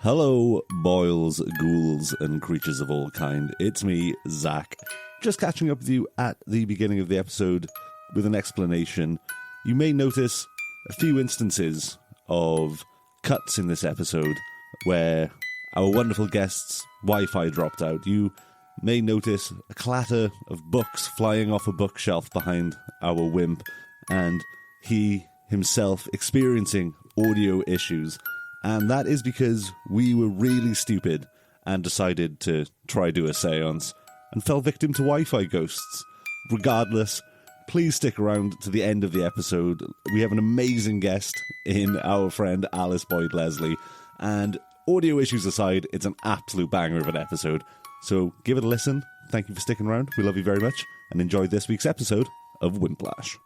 Hello, boils, ghouls, and creatures of all kind. It's me, Zach. Just catching up with you at the beginning of the episode with an explanation. You may notice a few instances of cuts in this episode where our wonderful guest's Wi-Fi dropped out. You may notice a clatter of books flying off a bookshelf behind our wimp, and he himself experiencing audio issues. And that is because we were really stupid and decided to try do a séance and fell victim to Wi-Fi ghosts. Regardless, please stick around to the end of the episode. We have an amazing guest in our friend Alice Boyd Leslie, and audio issues aside, it's an absolute banger of an episode. So give it a listen. Thank you for sticking around. We love you very much, and enjoy this week's episode of Wimplash.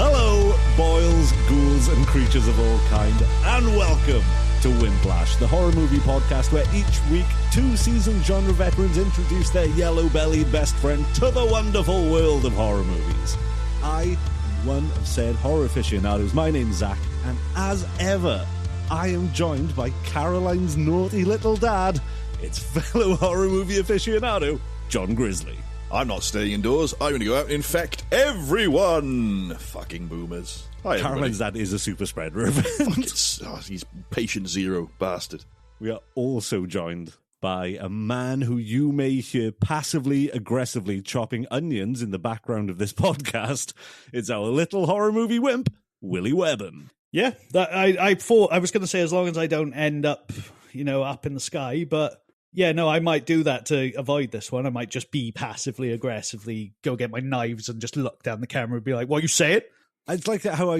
Hello, boils, ghouls, and creatures of all kind, and welcome to Wimplash, the horror movie podcast where each week two seasoned genre veterans introduce their yellow-bellied best friend to the wonderful world of horror movies. I am one of said horror aficionados. My name's Zach, and as ever, I am joined by Caroline's naughty little dad. It's fellow horror movie aficionado, John Grizzly. I'm not staying indoors. I'm going to go out and infect everyone. Fucking boomers. Hi, Caroline's dad is a super spreader. He's patient zero, bastard. We are also joined by a man who you may hear passively, aggressively chopping onions in the background of this podcast. It's our little horror movie wimp, Willy Webborn. Yeah, I thought I was going to say as long as I don't end up, up in the sky, but yeah, no, I might do that to avoid this one. I might just be passively, aggressively, go get my knives and just look down the camera and be like, what, you say it? It's like how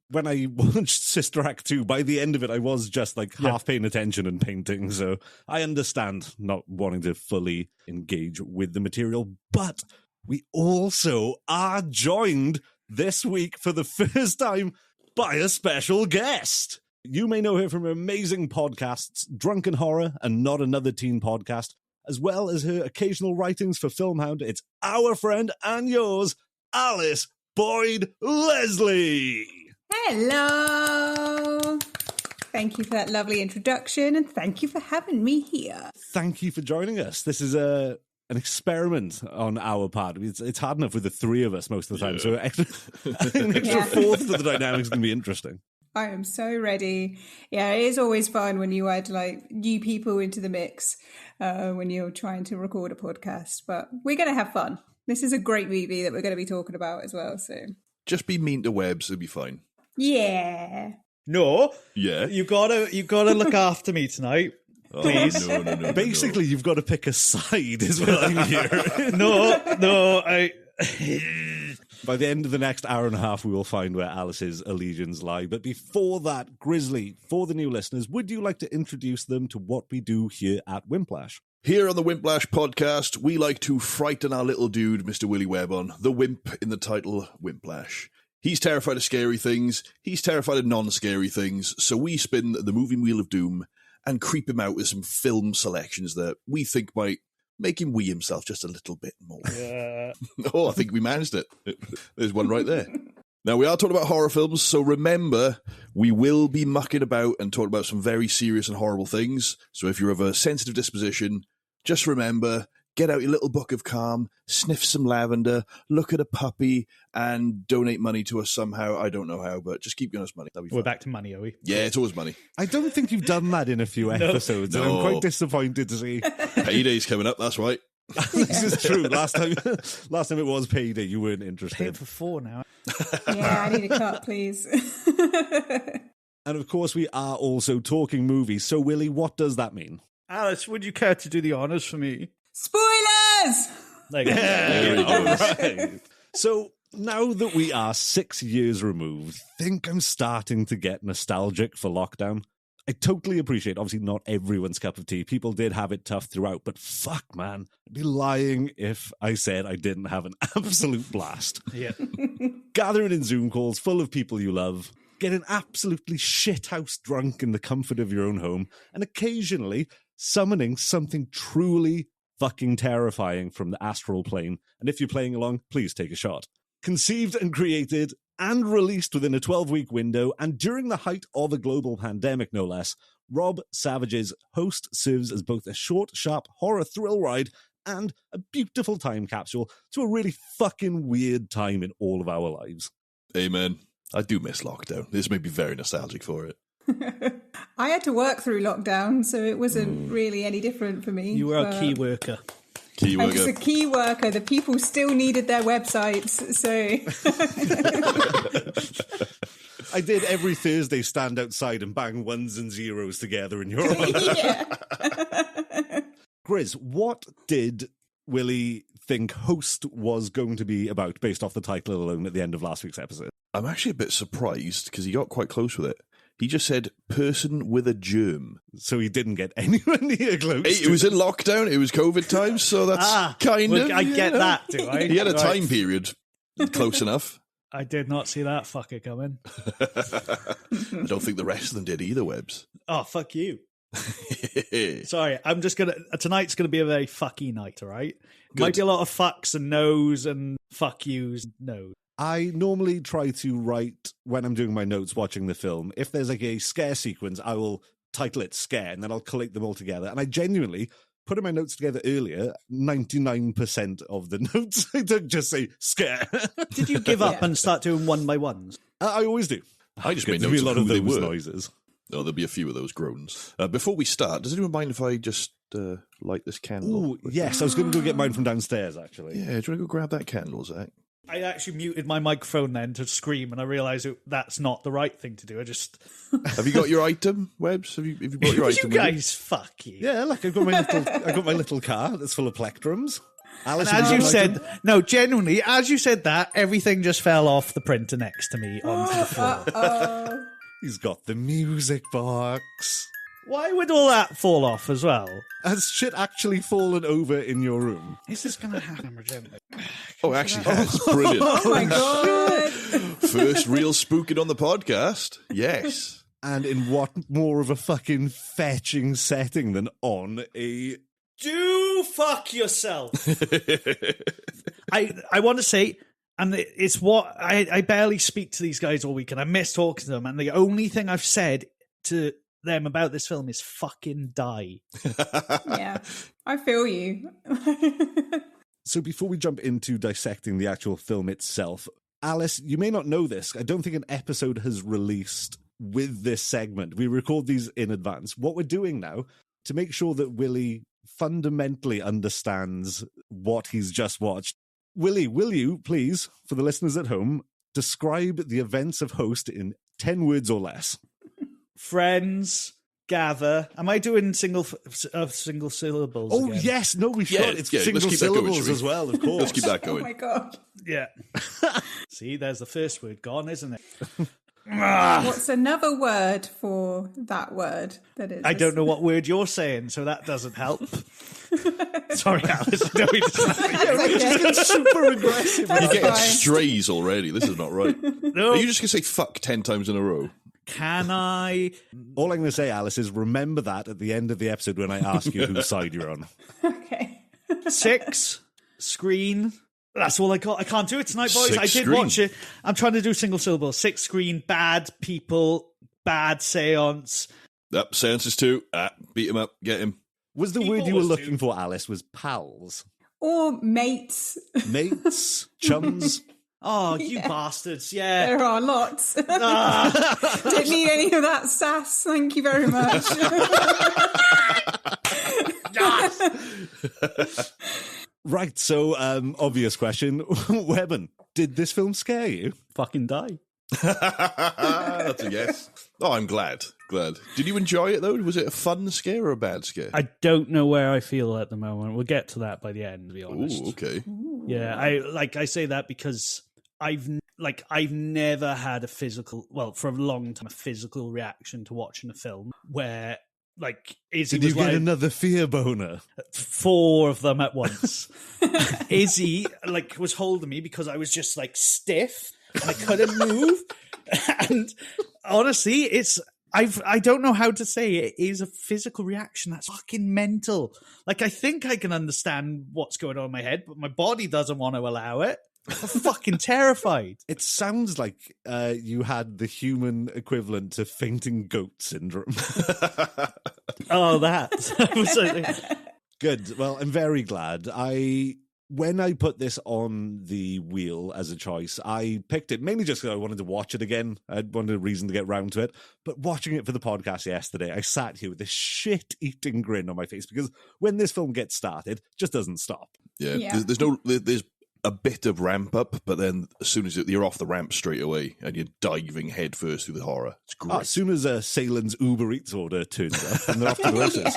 when I watched Sister Act 2, by the end of it, I was just half paying attention and painting. So I understand not wanting to fully engage with the material. But we also are joined this week for the first time by a special guest. You may know her from her amazing podcasts, Drunken Horror and Not Another Teen Podcast, as well as her occasional writings for Filmhound. It's our friend and yours, Alice Boyd Leslie. Hello. Thank you for that lovely introduction, and thank you for having me here. Thank you for joining us. This is an experiment on our part. It's hard enough with the three of us most of the time, so an extra fourth to the dynamic's going to be interesting. I am so ready. Yeah, it is always fun when you add new people into the mix when you're trying to record a podcast. But we're going to have fun. This is a great movie that we're going to be talking about as well. So just be mean to Webbs, it'll be fine. Yeah. No. Yeah. You gotta look after me tonight. Please. No. Basically, you've got to pick a side, is what I'm hearing. No. By the end of the next hour and a half, we will find where Alice's allegiance lie. But before that, Grizzly, for the new listeners, would you like to introduce them to what we do here at Wimplash? Here on the Wimplash podcast, we like to frighten our little dude, Mr. Willy Webborn, the wimp in the title Wimplash. He's terrified of scary things. He's terrified of non-scary things. So we spin the movie wheel of doom and creep him out with some film selections that we think might make him wee himself just a little bit more. Yeah. Oh, I think we managed it. There's one right there. Now, we are talking about horror films, so remember, we will be mucking about and talking about some very serious and horrible things. So if you're of a sensitive disposition, just remember, get out your little book of calm, sniff some lavender, look at a puppy, and donate money to us somehow. I don't know how, but just keep giving us money. We're back to money, are we? Yeah, it's always money. I don't think you've done that in a few episodes, and I'm quite disappointed to see. Payday's coming up, that's right. This is true. Last time it was payday, you weren't interested. Paying for 4 now. Yeah, I need a cut, please. And of course, we are also talking movies. So, Willy, what does that mean? Alice, would you care to do the honours for me? Spoilers! There you go. All right. So, now that we are 6 years removed, I think I'm starting to get nostalgic for lockdown. I totally appreciate, obviously, not everyone's cup of tea. People did have it tough throughout, but fuck, man. I'd be lying if I said I didn't have an absolute blast. Yeah. Gathering in Zoom calls full of people you love, getting absolutely shithouse drunk in the comfort of your own home, and occasionally summoning something truly fucking terrifying from the astral plane. And if you're playing along, please take a shot. Conceived and created and released within a 12-week window, and during the height of a global pandemic, no less, Rob Savage's Host serves as both a short, sharp horror thrill ride and a beautiful time capsule to a really fucking weird time in all of our lives. Amen. I do miss lockdown. This made me very nostalgic for it. I had to work through lockdown, so it wasn't really any different for me. You were a key worker. Key I was worker. a key worker. The people still needed their websites, so... I did every Thursday stand outside and bang ones and zeros together in your honor. Yeah. Grizz, what did Willy think Host was going to be about based off the title alone at the end of last week's episode? I'm actually a bit surprised because he got quite close with it. He just said, person with a germ. So he didn't get anywhere near close. Hey, it was in lockdown. It was COVID times, so that's kind of... I get that, do I? He had a time period close enough. I did not see that fucker coming. I don't think the rest of them did either, Webbs. Oh, fuck you. Sorry, I'm just gonna... Tonight's gonna be a very fucky night, all right? Might be a lot of fucks and no's and fuck yous and no's. I normally try to write, when I'm doing my notes watching the film, if there's like a scare sequence, I will title it Scare, and then I'll collate them all together. And I genuinely, putting my notes together earlier, 99% of the notes I took just say Scare. Did you give up and start doing one by ones? I always do. I just made There'll be notes a lot of of who they those were. noises. Oh, there'll be a few of those groans. Before we start, does anyone mind if I just light this candle? Oh, yes, I was going to go get mine from downstairs, actually. Yeah, do you want to go grab that candle, Zach? I actually muted my microphone then to scream, and I realised that's not the right thing to do. I just... Have you got your item, Webbs? Have you brought your item? You with guys, fuck you. Yeah, look, I got my little car that's full of plectrums. Alice, And as have you got an said, item? no, genuinely, as you said that, everything just fell off the printer next to me onto the floor. He's got the music box. Why would all that fall off as well? Has shit actually fallen over in your room? Is this going to happen, Regina? Oh, actually, that's brilliant. Oh my god! First real spooking on the podcast. Yes. And in what more of a fucking fetching setting than on a... Do fuck yourself. I want to say, and it's what I barely speak to these guys all week, and I miss talking to them. And the only thing I've said to them about this film is fucking die. Yeah, I feel you. So before we jump into dissecting the actual film itself, Alice, you may not know this. I don't think an episode has released with this segment. We record these in advance. What we're doing now, to make sure that Willy fundamentally understands what he's just watched. Willy, will you, please, for the listeners at home, describe the events of Host in 10 words or less? Friends gather. Am I doing single syllables? Oh, again? yes. No, we should. Yeah, It's yeah, single let's keep that going, syllables shall we? as well, of course. Let's keep that Oh going. my god! Yeah. See, there's the first word gone, isn't it? What's another word for that word? That is. I don't know what word you're saying, so that doesn't help. Sorry, Alice. I don't mean to snap at you. That's okay. Super aggressive. You're getting fine. strays already. This is not right. No. Are you just going to say fuck 10 times in a row? Can I? All I'm going to say, Alice, is remember that at the end of the episode when I ask you whose side you're on. Okay. 6 screen. That's all I got. I can't do it tonight, boys. 6 I did screen. watch it. I'm trying to do single syllables. 6 screen, bad people, bad seance. Yep, seances too. Beat him up, get him. Was the People word you were was looking too. for, Alice, was pals? Or mates. Mates? Chums? Oh, you bastards. Yeah. There are lots. Ah. Don't need any of that sass. Thank you very much. Right, so obvious question. Webborn, did this film scare you? Fucking die. That's a yes. Oh, I'm glad. Did you enjoy it, though? Was it a fun scare or a bad scare? I don't know where I feel at the moment. We'll get to that by the end, to be honest. Ooh, okay. Yeah, I say that because I've never had a physical, well, for a long time, a physical reaction to watching a film where, like, Izzy Did you was get like another fear boner? 4 of them at once. Izzy, like, was holding me because I was just, like, stiff and I couldn't move. And honestly, I don't know how to say it is a physical reaction that's fucking mental. Like, I think I can understand what's going on in my head, but my body doesn't want to allow it. I'm fucking terrified. It sounds like you had the human equivalent to fainting goat syndrome. Oh, that. Good. Well, I'm very glad. When I put this on the wheel as a choice, I picked it mainly just because I wanted to watch it again. I wanted a reason to get round to it. But watching it for the podcast yesterday, I sat here with this shit-eating grin on my face because when this film gets started, it just doesn't stop. Yeah. There's a bit of ramp up, but then as soon as you're off the ramp straight away and you're diving headfirst through the horror, it's great. As soon as Saylan's Uber Eats order turns up, and they're off to the races.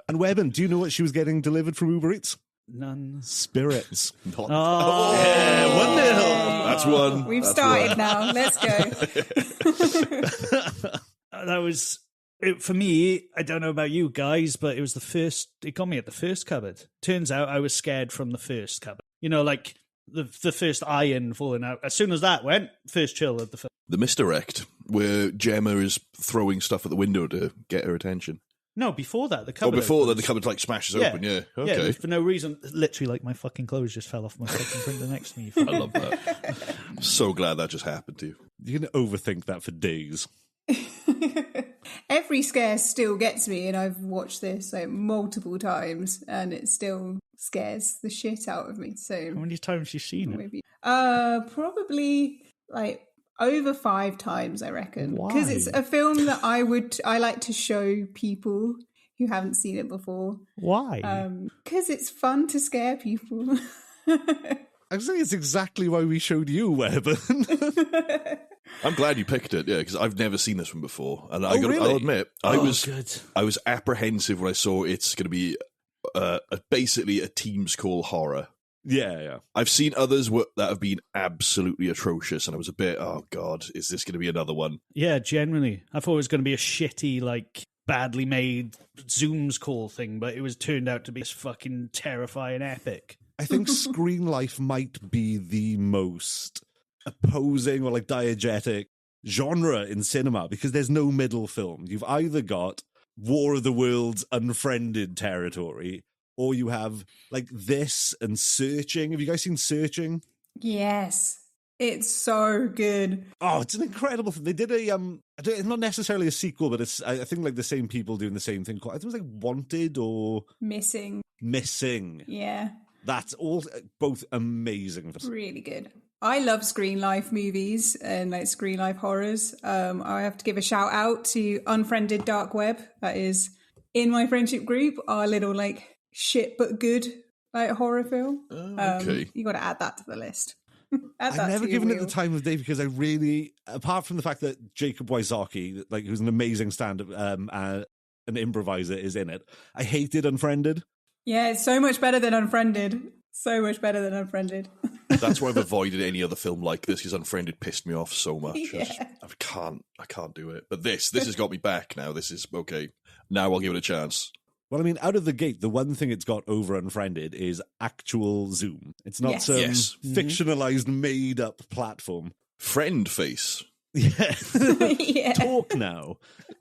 And Webborn, do you know what she was getting delivered from Uber Eats? None. Spirits. Oh, yeah, 1-0. That's one. We've started now. Let's go. That was it, for me. I don't know about you guys, but it was the first. It got me at the first cupboard. Turns out I was scared from the first cupboard. You know, like the first iron falling out. As soon as that went, first chill at the film. The misdirect, where Gemma is throwing stuff at the window to get her attention. No, before that, the cupboard. Before that, the cupboard like smashes open. Yeah, okay. Yeah, for no reason. Literally, like my fucking clothes just fell off my fucking printer next to me. I love that. So glad that just happened to you. You can overthink that for days. Every scare still gets me, and I've watched this like multiple times, and it still scares the shit out of me. So How many times have you seen it? Probably like over 5 times, I reckon, because it's a film that I like to show people who haven't seen it before. Why? Because it's fun to scare people. I'm saying it's exactly why we showed you, Webborn. I'm glad you picked it, yeah, because I've never seen this one before, and really? I'll admit I was good. apprehensive when I saw it's going to be basically a team's call horror. Yeah. I've seen others that have been absolutely atrocious, and I was a bit, oh god, is this going to be another one? Yeah, genuinely. I thought it was going to be a shitty, like, badly made Zooms call thing, but it was turned out to be this fucking terrifying epic. I think Screen Life might be the most opposing or like diegetic genre in cinema because there's no middle film. You've either got War of the Worlds unfriended territory, or you have like this and Searching. Have you guys seen Searching? Yes. It's so good. Oh, it's an incredible thing. They did it's not necessarily a sequel, but it's, I think, like the same people doing the same thing. I think it was like Wanted or Missing. Yeah. That's all both amazing. Really good. I love Screen Life movies and like Screen Life horrors. I have to give a shout out to Unfriended Dark Web. That is in my friendship group, our little like shit but good like horror film. Okay. You got to add that to the list. I've never given it the time of day because I really, apart from the fact that Jacob Wysocki, like who's an amazing stand-up an improviser, is in it, I hated Unfriended. Yeah, it's so much better than Unfriended. So much better than Unfriended. That's why I've avoided any other film like this, because Unfriended pissed me off so much. Yeah. I can't do it. But this has got me back now. This is okay. Now I'll give it a chance. Well, I mean, out of the gate, the one thing it's got over Unfriended is actual Zoom. It's not some fictionalized, made-up platform. Friend face. Yeah. Yeah. Talk now.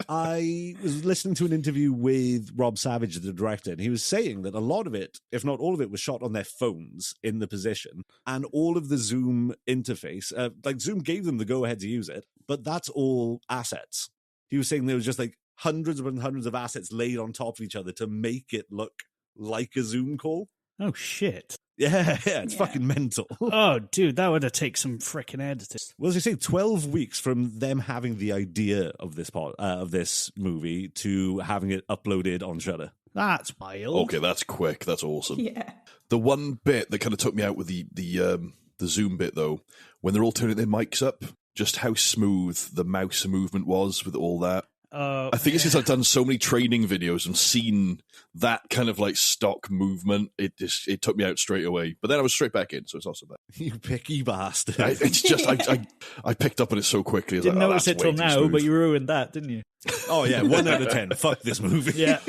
I was listening to an interview with Rob Savage, the director, and he was saying that a lot of it, if not all of it, was shot on their phones in the position, and all of the Zoom interface, like Zoom gave them the go-ahead to use it, but that's all assets. He was saying there was just like hundreds and hundreds of assets laid on top of each other to make it look like a Zoom call. Oh, shit. Yeah, it's fucking mental. Oh, dude, that would have taken some freaking editing. Well, as you say, 12 weeks from them having the idea of this movie to having it uploaded on Shudder. That's wild. Okay, that's quick. That's awesome. Yeah. The one bit that kind of took me out with the Zoom bit, though, when they're all turning their mics up, just how smooth the mouse movement was with all that. I think it's because I've done so many training videos and seen that kind of like stock movement. It took me out straight away. But then I was straight back in, so it's not so bad. You picky bastard. It's just I picked up on it so quickly. Didn't notice it till now, but you ruined that, didn't you? Oh yeah, 1 out of 10. Fuck this movie. Yeah.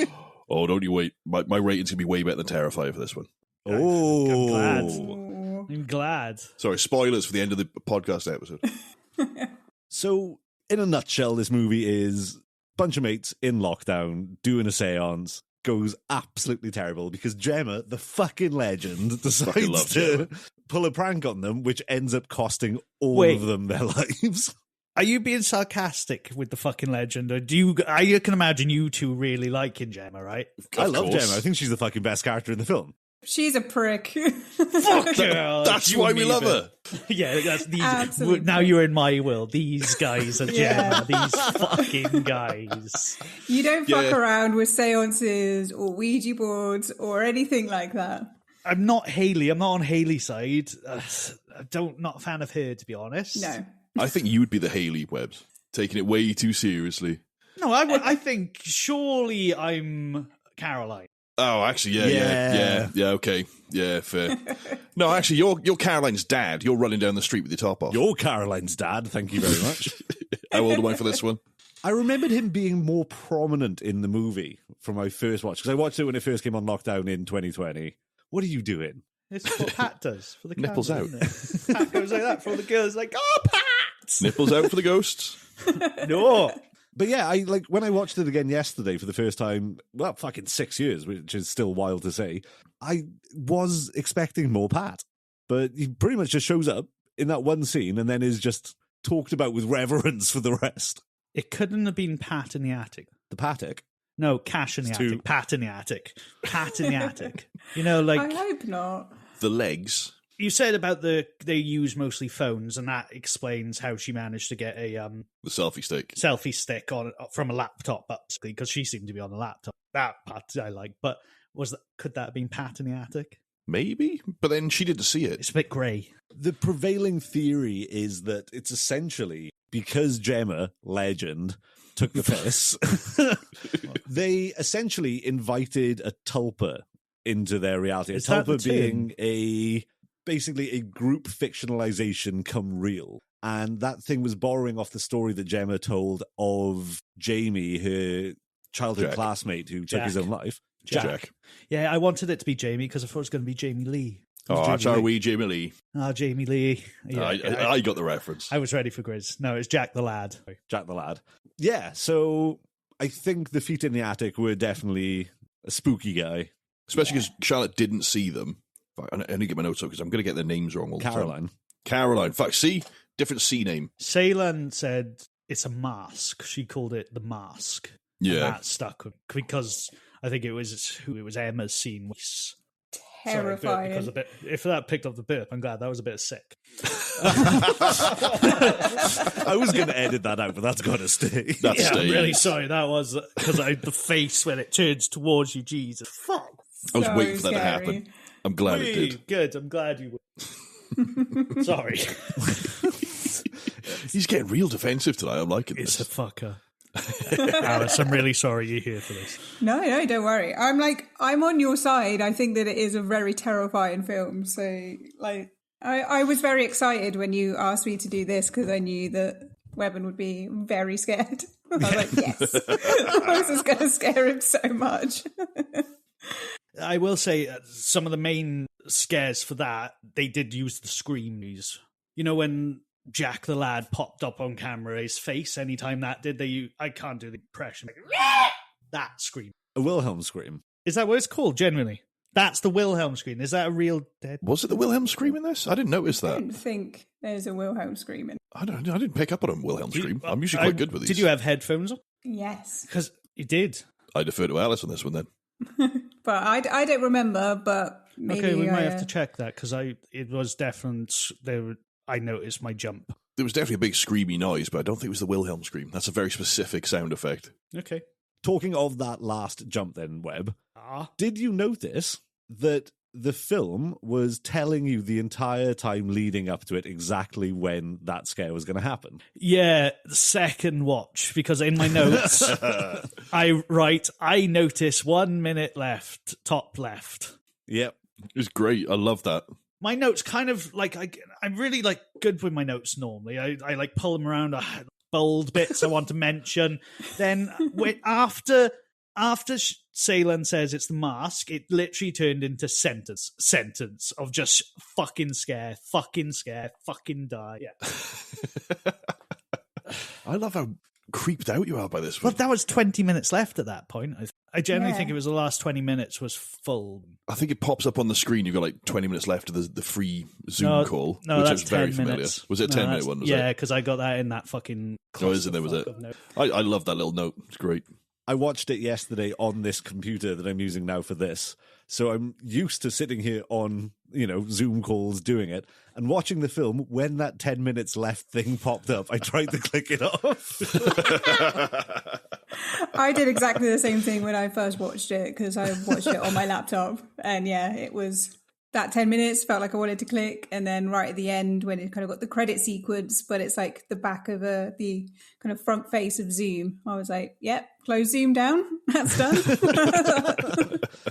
Oh, don't you wait. My rating's going to be way better than Terrifier for this one. Oh. I'm glad. Sorry, spoilers for the end of the podcast episode. So, in a nutshell, this movie is a bunch of mates in lockdown doing a séance. goes absolutely terrible because Gemma, the fucking legend, decides love to Gemma. pull a prank on them, which ends up costing all Wait. of them their lives. Are you being sarcastic with the fucking legend, or do you? I can imagine you two really liking Gemma, right? I love course. Gemma. I think she's the fucking best character in the film. She's a prick. Fuck her. That's You why and we me, love but- her. Yeah, that's these. Absolute Now prick. you're in my world. These guys are Yeah. Gemma. These fucking guys. You don't fuck Yeah. around with seances or Ouija boards or anything like that. I'm not Haley. I'm not on Haley's side. Not a fan of her, to be honest. No. I think you would be the Haley Webbs, taking it way too seriously. No, I think surely I'm Caroline. Oh, actually, yeah, okay. Yeah, fair. No, actually, you're Caroline's dad. You're running down the street with your top off. You're Caroline's dad, thank you very much. How old am I for this one? I remembered him being more prominent in the movie from my first watch, because I watched it when it first came on lockdown in 2020. What are you doing? It's what Pat does for the Nipples camera, out. isn't it? Pat goes like that for all the girls, like, oh, Pat! Nipples out for the ghosts. No. But yeah, I like when I watched it again yesterday for the first time, well, fucking 6 years, which is still wild to say. I was expecting more Pat, but he pretty much just shows up in that one scene and then is just talked about with reverence for the rest. It couldn't have been Pat in the attic. The Patek. No, Cash in the It's attic. too- Pat in the attic. Pat in the attic. You know, like I hope not. The legs. you said about they use mostly phones, and that explains how she managed to get a The selfie stick. selfie stick from a laptop, because she seemed to be on a laptop. That part I like, but could that have been Pat in the attic? Maybe, but then she didn't see it. It's a bit grey. The prevailing theory is that it's essentially because Gemma, legend, took the piss, they essentially invited a tulpa into their reality. Is a that the tulpa being basically a group fictionalization come real. And that thing was borrowing off the story that Gemma told of Jamie, her childhood Jack. classmate who took his Jack. own life. Jack. Yeah, I wanted it to be Jamie because I thought it was going to be Jamie Lee. Oh, that's Jamie our Lee. wee Jamie Lee. Jamie Lee. Yeah, I got the reference. I was ready for Grizz. No, it's Jack the Lad. Jack the Lad. Yeah, so I think the feet in the attic were definitely a spooky guy. Especially because Charlotte didn't see them. Fuck, I need to get my notes up because I'm going to get their names wrong all the time. Caroline. Caroline. Fuck, see? Different C name. Ceylan said it's a mask. She called it the mask. And Yeah. that stuck with, because I think it was Emma's scene. Terrifying. Sorry, if that picked up the burp, I'm glad. That was a bit sick. I was going to edit that out, but that's got to stay. That's Yeah, I'm staying. really sorry. That was because the face when it turns towards you. Jesus, fuck. I was So waiting for that to scary. happen. I'm glad it Wee, did. Good. I'm glad you were. Sorry. He's getting real defensive tonight. I'm liking It's this. a fucker. Alice, I'm really sorry you're here for this. No, don't worry. I'm on your side. I think that it is a very terrifying film. So, I was very excited when you asked me to do this because I knew that Webborn would be very scared. I was like, yes, this is going to scare him so much. I will say some of the main scares for that, they did use the screams. You know, when Jack the Lad popped up on camera, his face, anytime that did, I can't do the impression. That scream. A Wilhelm scream. Is that what it's called, genuinely? That's the Wilhelm scream. Is that a real dead? Was it the Wilhelm scream in this? I didn't notice I that. don't think there's a Wilhelm screaming. I didn't pick up on a Wilhelm scream. I'm usually quite good with these. Did you have headphones on? Yes. Because you did. I defer to Alice on this one then. But I don't remember, but maybe Okay, we might I, have to check that because it was definite. I noticed my jump. There was definitely a big screamy noise, but I don't think it was the Wilhelm scream. That's a very specific sound effect. Okay. Talking of that last jump then, Webb, did you notice that the film was telling you the entire time leading up to it exactly when that scare was going to happen? Yeah, second watch, because in my notes, I notice 1 minute left, top left. Yep. It's great. I love that. My notes kind of I'm really good with my notes normally. I like pull them around, bold bits I want to mention. Then after Ceylan says it's the mask, it literally turned into sentence of just fucking scare, fucking die. Yeah. I love how creeped out you are by this Well, one. that was 20 minutes left at that point. I generally Yeah. think it was the last 20 minutes was full. I think it pops up on the screen. You've got like 20 minutes left of the free Zoom call, No, which that's was very 10 familiar. minutes. Was it a 10-minute one? Was Yeah, it? because I got that in that fucking. Oh, is it? There was it. clusterfuck of notes. I love that little note. It's great. I watched it yesterday on this computer that I'm using now for this. So I'm used to sitting here on, Zoom calls doing it and watching the film. When that 10 minutes left thing popped up, I tried to click it off. I did exactly the same thing when I first watched it because I watched it on my laptop. And yeah, it was that 10 minutes felt like I wanted to click. And then right at the end when it kind of got the credit sequence, but it's like the back of the kind of front face of Zoom. I was like, yep, close Zoom down. That's done.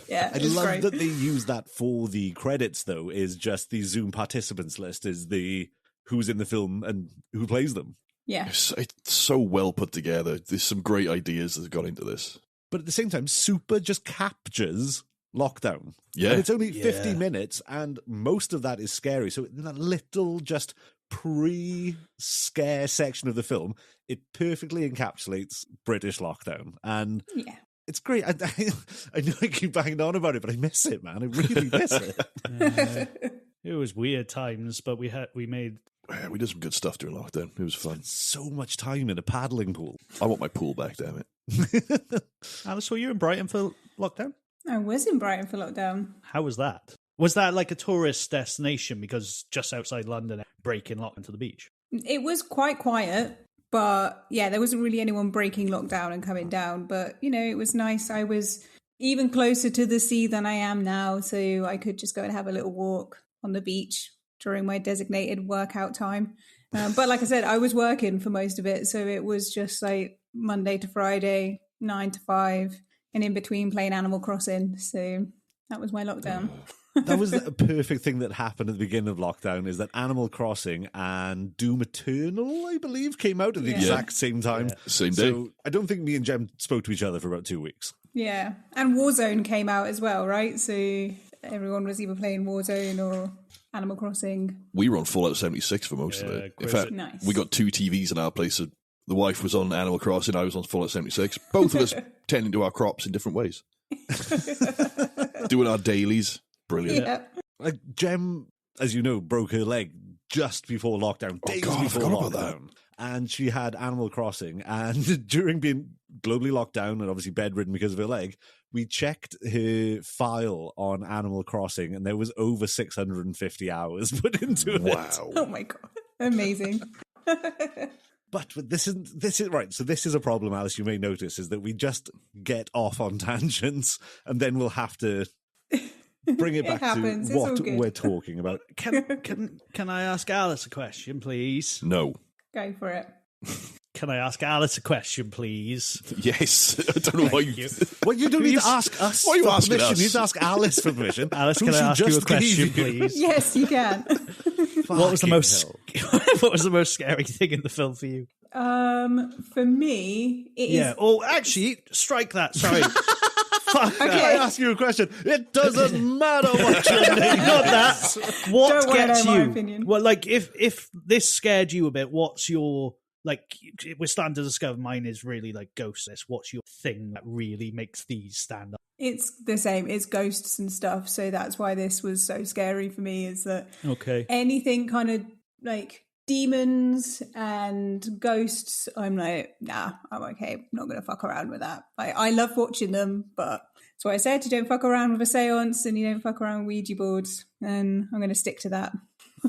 Yeah, I it's love great. that they use that for the credits, though, is just the Zoom participants list is the who's in the film and who plays them. Yeah. It's so well put together. There's some great ideas that have gone into this. But at the same time, Super just captures lockdown. Yeah. And it's only Yeah. 50 minutes, and most of that is scary. So in that little just pre-scare section of the film, it perfectly encapsulates British lockdown. And Yeah. it's great. I know I keep banging on about it, but I miss it, man. I really miss it. It was weird times, but we made. Yeah, we did some good stuff during lockdown. It was fun. So much time in a paddling pool. I want my pool back, damn it. Alice, were you in Brighton for lockdown? I was in Brighton for lockdown. How was that? Was that like a tourist destination because just outside London, breaking lockdown to the beach? It was quite quiet, but yeah, there wasn't really anyone breaking lockdown and coming down. But, it was nice. I was even closer to the sea than I am now, so I could just go and have a little walk on the beach during my designated workout time. But like I said, I was working for most of it, so it was just like Monday to Friday, 9 to 5, and in between playing Animal Crossing. So that was my lockdown. That was a perfect thing that happened at the beginning of lockdown, is that Animal Crossing and Doom Eternal, I believe, came out at the Yeah. exact same time. Yeah. Same day. So I don't think me and Jem spoke to each other for about 2 weeks. Yeah, and Warzone came out as well, right? So everyone was either playing Warzone or Animal Crossing. We were on Fallout 76 for most of Yeah, it. In Grizzly. fact, Nice. we got 2 TVs in our place. So the wife was on Animal Crossing, I was on Fallout 76. Both of us tending to our crops in different ways. Doing our dailies. Brilliant. Yeah. Like Jem, as you know, broke her leg just before lockdown, days God, I before forgot about lockdown. And she had Animal Crossing. And during being globally locked down and obviously bedridden because of her leg, we checked her file on Animal Crossing and there was over 650 hours put into it. Wow. Oh my god, amazing. But this is right. So this is a problem, Alice, you may notice, is that we just get off on tangents and then we'll have to bring it It back happens. to It's what all good. we're talking about. Can I ask Alice a question, please? No. Go for it. Can I ask Alice a question, please? Yes. I don't know why you... you. Well, you don't need to ask us Why are you for asking permission. us? You need to ask Alice for permission. Alice, Who can I should ask you a just question, leave you. please? Yes, you can. What was the Fucking most hell. what was the most scary thing in the film for you? For me, it is. Yeah. Oh, actually, strike that. Sorry. Fuck I that. ask you a question. It doesn't matter what your name Not that. What Don't wanna gets know my you? opinion. Well, like if this scared you a bit, what's your like? We're starting to discover mine is really like ghostless. What's your thing that really makes these stand up? It's the same. It's ghosts and stuff. So that's why this was so scary for me. Is that Okay. anything kind of like demons and ghosts? I'm like, nah, I'm okay. I'm not gonna fuck around with that. I love watching them, but that's why I said you don't fuck around with a séance and you don't fuck around with Ouija boards, and I'm gonna stick to that.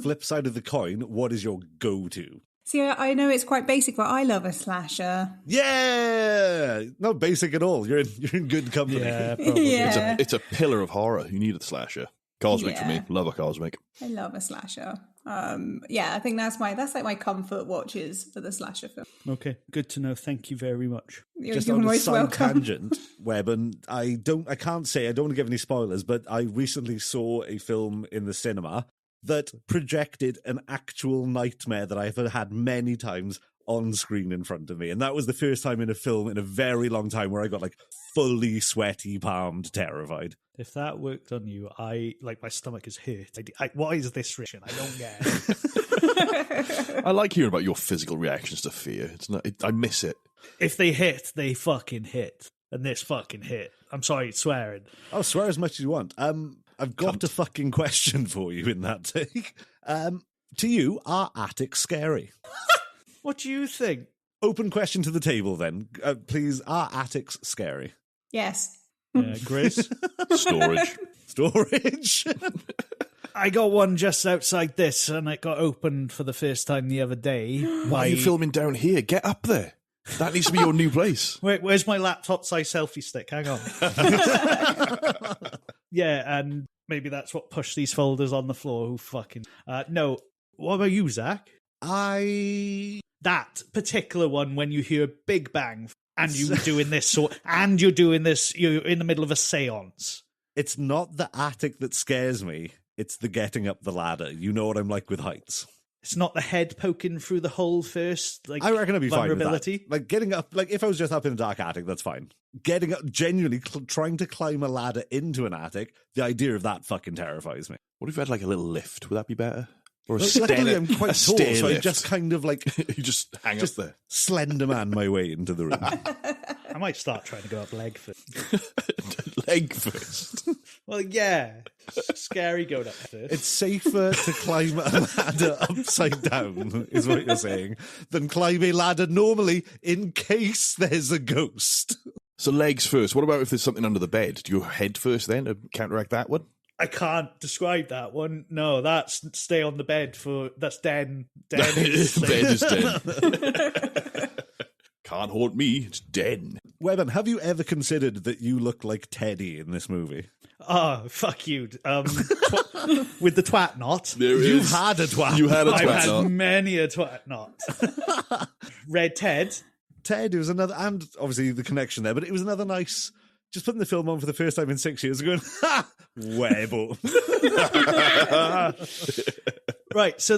Flip side of the coin, what is your go-to? See, I know it's quite basic, but I love a slasher. Yeah! Not basic at all. You're in good company. Yeah. Probably. Yeah. It's a pillar of horror. You need a slasher. Cosmic for me. Yeah. Love a cosmic. I love a slasher. Yeah, I think that's like my comfort watches for the slasher film. Okay. Good to know. Thank you very much. You're, Just you're on a most side welcome. tangent, Webb, and I don't want to give any spoilers, but I recently saw a film in the cinema that projected an actual nightmare that I've had many times on screen in front of me. And that was the first time in a film in a very long time where I got like fully sweaty palmed terrified. If that worked on you, my stomach is hurt. What is this reaction? I don't get it. I like hearing about your physical reactions to fear. I miss it. If they hit, they fucking hit. And this fucking hit. I'm sorry, swearing. Oh, swear as much as you want. I've got a fucking question for you in that take. To you, are attics scary? What do you think? Open question to the table then. Please, are attics scary? Yes. Grizz? Storage. I got one just outside this, and it got opened for the first time the other day. Why are you filming down here? Get up there. That needs to be your new place. Wait, where's my laptop-size selfie stick? Hang on. Yeah, and maybe that's what pushed these folders on the floor. Who fucking... No. What about you, Zach? That particular one, when you hear a big bang, and you're doing this, you're in the middle of a séance. It's not the attic that scares me. It's the getting up the ladder. You know what I'm like with heights. It's not the head poking through the hole first. Like, I reckon I'd be fine with vulnerability. that. Like getting up, like if I was just up in a dark attic, that's fine. Getting up, genuinely trying to climb a ladder into an attic, the idea of that fucking terrifies me. What if you had like a little lift? Would that be better? Or luckily I'm quite tall, so I just kind of like you just hang up there, slender man my way into the room. I might start trying to go up leg first. Leg first. Well, yeah, scary going up first. It's safer to climb a ladder upside down, is what you're saying, than climb a ladder normally in case there's a ghost. So legs first. What about if there's something under the bed? Do you go head first then to counteract that one? I can't describe that one. No, that's stay on the bed that's Den. Bed is Den. Can't haunt me. It's Den. Webborn, have you ever considered that you look like Teddy in this movie? Oh, fuck you. With the twat knot. You've had a twat. You had a twat I've knot. had many a twat knot. Red Ted. Ted, it was another, and obviously the connection there, but it was another nice, just putting the film on for the first time in 6 years and going, ha! Webborn. Right, so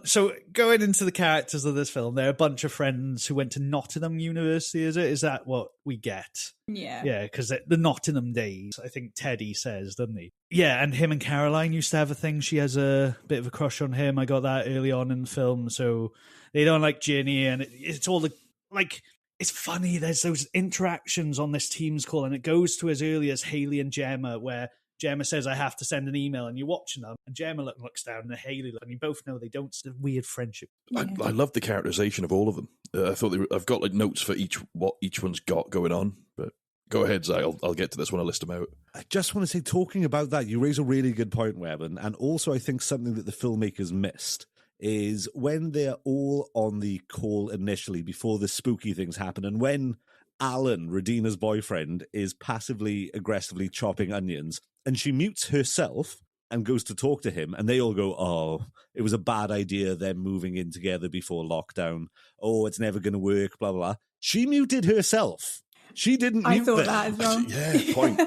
so going into the characters of this film, they're a bunch of friends who went to Nottingham University, is it? Is that what we get? Yeah. Yeah, because the Nottingham days, I think Teddy says, doesn't he? Yeah, and him and Caroline used to have a thing. She has a bit of a crush on him. I got that early on in the film, so they don't like Ginny, and it's all the, like... It's funny, there's those interactions on this Teams call, and it goes to as early as Hayley and Gemma, where Gemma says, I have to send an email, and you're watching them, and Gemma looks down, and Hayley looks, and you both know they don't. It's a weird friendship. I love the characterization of all of them. I thought I've got like notes for what each one's got going on, but go ahead, Zach. I'll get to this when I list them out. I just want to say, talking about that, you raise a really good point, Webborn, and also I think something that the filmmakers missed is when they're all on the call initially before the spooky things happen, and when Alan, Redina's boyfriend, is passively aggressively chopping onions, and she mutes herself and goes to talk to him, and they all go, oh, it was a bad idea them moving in together before lockdown. Oh, it's never going to work, blah, blah, blah. She muted herself. She didn't mute them. I thought that as well. Yeah, point.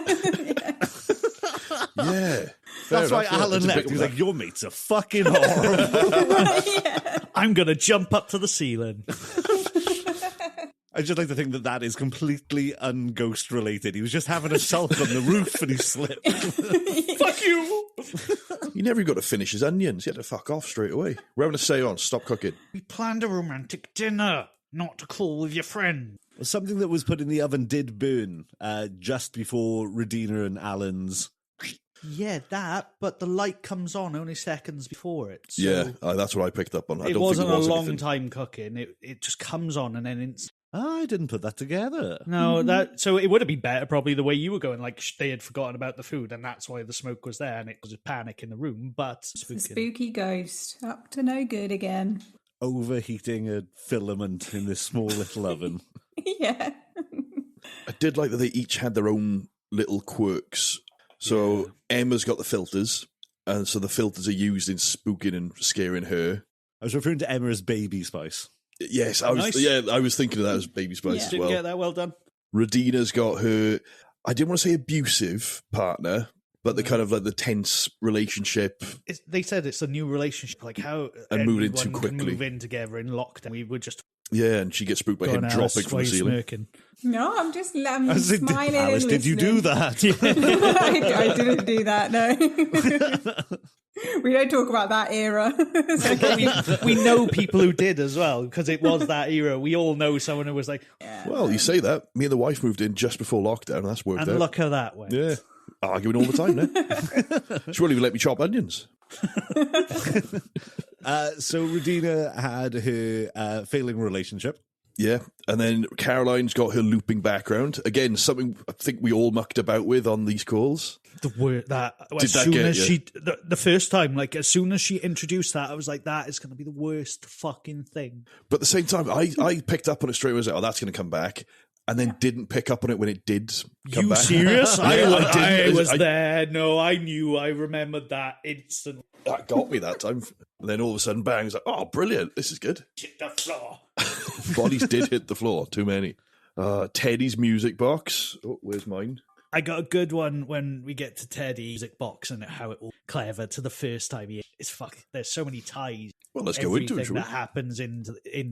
Yeah. That's why Alan left. He was like, your mates are fucking horrible. Yeah. I'm going to jump up to the ceiling. I just like to think that is completely un-ghost related. He was just having a sulk on the roof and he slipped. Fuck you! He never got to finish his onions. He had to fuck off straight away. We're having a séance. Stop cooking. We planned a romantic dinner, not to call with your friend. Something that was put in the oven did burn just before Redina and Alan's... Yeah, that, but the light comes on only seconds before it. So yeah, that's what I picked up on. It wasn't a long time cooking. It just comes on and then it's... I didn't put that together. No, so it would have been better probably the way you were going, like they had forgotten about the food and that's why the smoke was there and it was a panic in the room, but... It's a spooky ghost, up to no good again. Overheating a filament in this small little oven. Yeah. I did like that they each had their own little quirks. So Emma's got the filters, and so the filters are used in spooking and scaring her. I was referring to Emma as Baby Spice. Yes, I was thinking of that as Baby Spice as well. Didn't get that well done. Redina's got her, I didn't want to say abusive partner, but the kind of like the tense relationship. They said it's a new relationship, like how and moving in too quickly. Can move in together in lockdown. We would just Yeah, and she gets spooked by Go him on, dropping Alice, from why the are you ceiling. smirking? No, I'm smiling. Alice, and did you do listening. that? I didn't do that, no. We don't talk about that era. we know people who did as well, because it was that era. We all know someone who was like, Well, you say that. Me and the wife moved in just before lockdown, and that's worked and out. look how that went. Yeah. Arguing all the time now. She won't even let me chop onions. So Regina had her failing relationship. Yeah, and then Caroline's got her looping background. Again, something I think we all mucked about with on these calls. The word that Did as that soon get as you? she the first time, like as soon as she introduced that, I was like, that is going to be the worst fucking thing. But at the same time, I picked up on it straight away. I was like, oh, that's going to come back. And then didn't pick up on it when it did come You back. serious? Yeah, I was I- there. No, I knew. I remembered that instantly. That got me that time. And then all of a sudden, bang, it's like, oh, brilliant. This is good. Hit the floor. Bodies did hit the floor. Too many. Teddy's music box. Oh, where's mine? I got a good one when we get to Teddy's music box and how it all clever to the first time. It's fuck. There's so many ties. Well, let's go into it, shall we? that happens in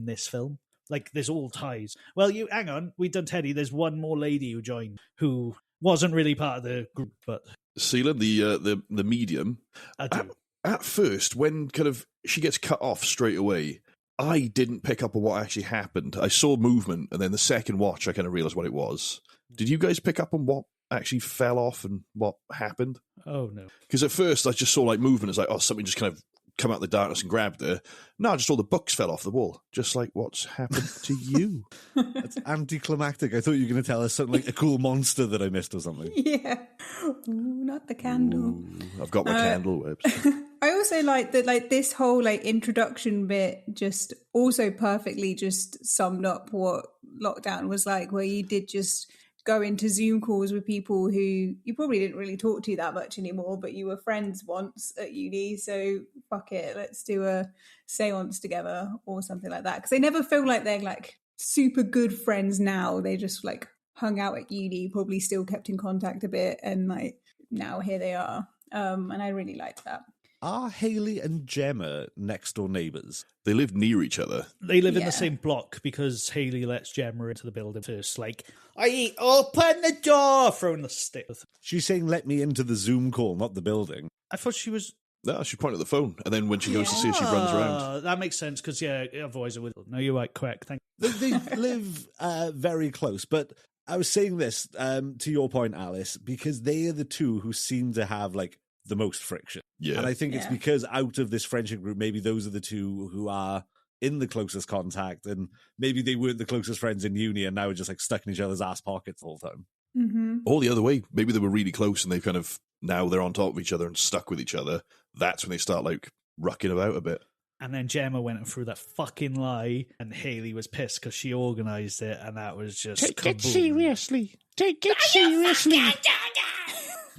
this film. Like there's all ties. Well, you hang on. We've done Teddy. There's one more lady who joined who wasn't really part of the group, but Sealand, the medium. I do. At first, when kind of she gets cut off straight away, I didn't pick up on what actually happened. I saw movement, and then the second watch, I kind of realised what it was. Did you guys pick up on what actually fell off and what happened? Oh no. Because at first, I just saw like movement. It's like, oh, something just kind of come out of the darkness and grabbed her. No, just all the books fell off the wall. Just like what's happened to you? That's anticlimactic. I thought you were going to tell us something like a cool monster that I missed or something. Yeah. Ooh, not the candle. Ooh, I've got my candle webs. I also like that, like this whole like introduction bit just also perfectly just summed up what lockdown was like, where you did just go into Zoom calls with people who you probably didn't really talk to that much anymore, but you were friends once at uni, so fuck it, let's do a séance together or something like that. Because they never feel like they're like super good friends now. They just like hung out at uni, probably still kept in contact a bit, and like now here they are. And I really liked that. Are Haley and Gemma next door neighbours? They live near each other. They live in Yeah. the same block because Haley lets Gemma into the building first. Like, open the door, throwing the stick. She's saying, let me into the Zoom call, not the building. I thought she was. No, she pointed at the phone, and then when she goes to see her, she runs around. That makes sense because otherwise it would. No, you're right. Correct. Thank. They live very close, but I was saying this to your point, Alice, because they are the two who seem to have like the most friction. Yeah. And I think it's Yeah. because out of this friendship group, maybe those are the two who are in the closest contact, and maybe they weren't the closest friends in uni and now are just like stuck in each other's ass pockets all the time. Mm-hmm. Or the other way, maybe they were really close and they kind of, now they're on top of each other and stuck with each other. That's when they start like rucking about a bit. And then Gemma went through that fucking lie, and Haley was pissed because she organised it, and that was just Take it kaboom. seriously. Take it seriously.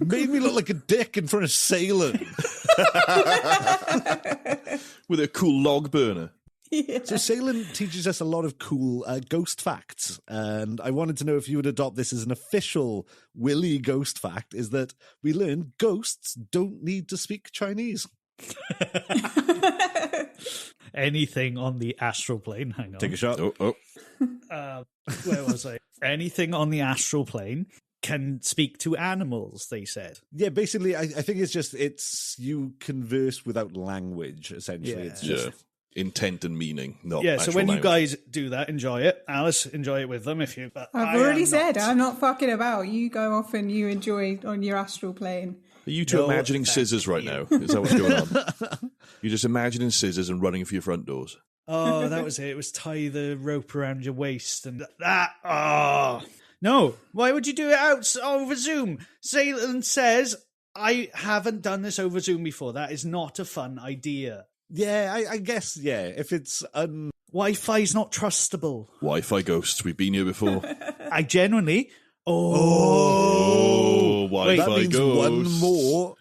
Made me look like a dick in front of Salem. With a cool log burner. Yeah. So Salem teaches us a lot of cool ghost facts, and I wanted to know if you would adopt this as an official Willy ghost fact, is that we learn ghosts don't need to speak Chinese. Anything on the astral plane. Hang on. Take a shot. Oh. Where was I? Anything on the astral plane can speak to animals, they said. Yeah, basically, I think it's you converse without language, essentially. Yeah. It's just... Yeah. Intent and meaning, not Yeah, so actual when you language. guys do that, enjoy it. Alice, enjoy it with them if you... But I've I already am said not. I'm not fucking about. You go off and you enjoy on your astral plane. Are you two No, imagining thank scissors right you. now? Is that what's going on? You're just imagining scissors and running for your front doors. Oh, that was it. It was tie the rope around your waist and that. Oh, no. Why would you do it out over Zoom? Zaylan says, I haven't done this over Zoom before. That is not a fun idea. Yeah, I guess, yeah, if it's... Wi-Fi's not trustable. Wi-Fi ghosts, we've been here before. I genuinely... Oh, Wi-Fi that means ghosts. one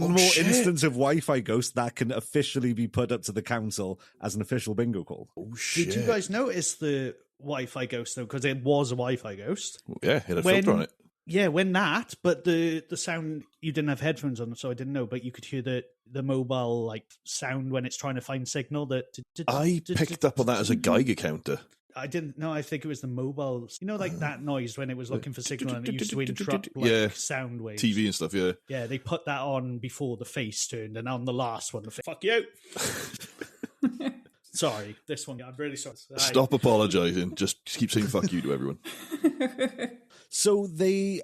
more shit. instance of Wi-Fi ghost that can officially be put up to the council as an official bingo call. Oh, shit. Did you guys notice the Wi-Fi ghost, though? Because it was a Wi-Fi ghost. Yeah, it had a When- filter on it. Yeah, when that, but the sound, you didn't have headphones on, so I didn't know, but you could hear the mobile like sound when it's trying to find signal. I picked up on that as a Geiger counter. I didn't know. I think it was the mobile. You know, like that noise when it was looking for signal and it used to interrupt like sound waves. TV and stuff, yeah. Yeah, they put that on before the face turned, and on the last one, the face, fuck you. Sorry, this one, I'm really sorry. Stop apologising. Just keep saying fuck you to everyone. So there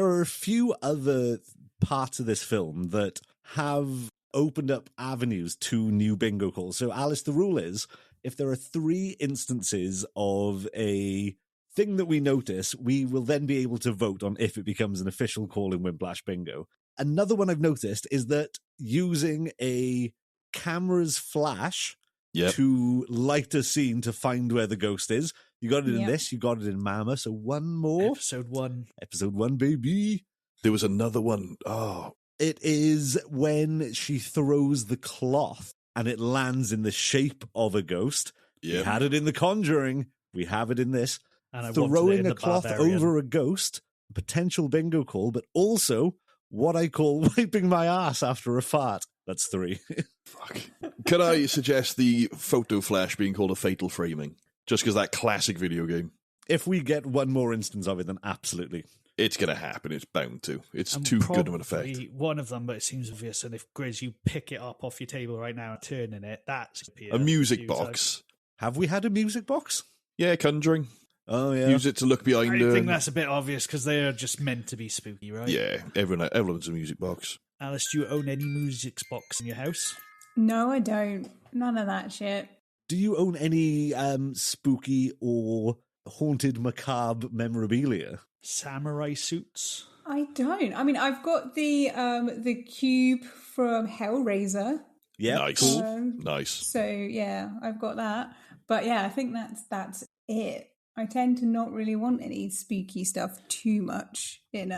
are a few other parts of this film that have opened up avenues to new bingo calls. So, Alice, the rule is, if there are 3 instances of a thing that we notice, we will then be able to vote on if it becomes an official call in Wimplash Bingo. Another one I've noticed is that using a camera's flash to light a scene to find where the ghost is. You got it in this, you got it in Mama, so one more. Episode 1. Episode 1, baby. There was another one. Oh. It is when she throws the cloth and it lands in the shape of a ghost. We had it in The Conjuring. We have it in this. And throwing a cloth over a ghost, potential bingo call, but also what I call wiping my ass after a fart. That's 3. Fuck. Can I suggest the photo flash being called a fatal framing? Just because that classic video game. If we get one more instance of it, then absolutely. It's going to happen. It's bound to. It's too good of an effect. One of them, but it seems obvious. And if, Grizz, you pick it up off your table right now and turn in it, that's a music box. Have we had a music box? Yeah, Conjuring. Oh, yeah. Use it to look behind her. I think that's a bit obvious because they are just meant to be spooky, right? Yeah, everyone's a music box. Alice, do you own any music box in your house? No, I don't. None of that shit. Do you own any spooky or haunted macabre memorabilia? Samurai suits? I don't. I mean, I've got the cube from Hellraiser. Yeah, nice. Cool. Nice. So yeah, I've got that. But yeah, I think that's it. I tend to not really want any spooky stuff too much in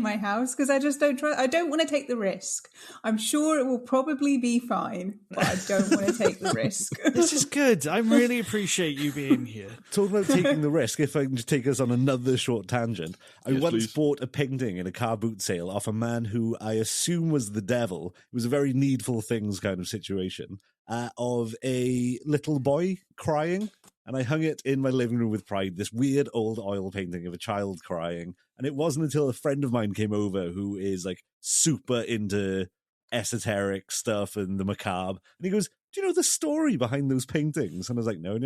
my house because I just don't try. I don't want to take the risk. I'm sure it will probably be fine, but I don't want to take the risk. This is good. I really appreciate you being here. Talking about taking the risk, if I can just take us on another short tangent. I once bought a painting in a car boot sale off a man who I assume was the devil. It was a very needful things kind of situation of a little boy crying. And I hung it in my living room with pride, this weird old oil painting of a child crying. And it wasn't until a friend of mine came over who is like super into esoteric stuff and the macabre. And he goes, do you know the story behind those paintings? And I was like, no.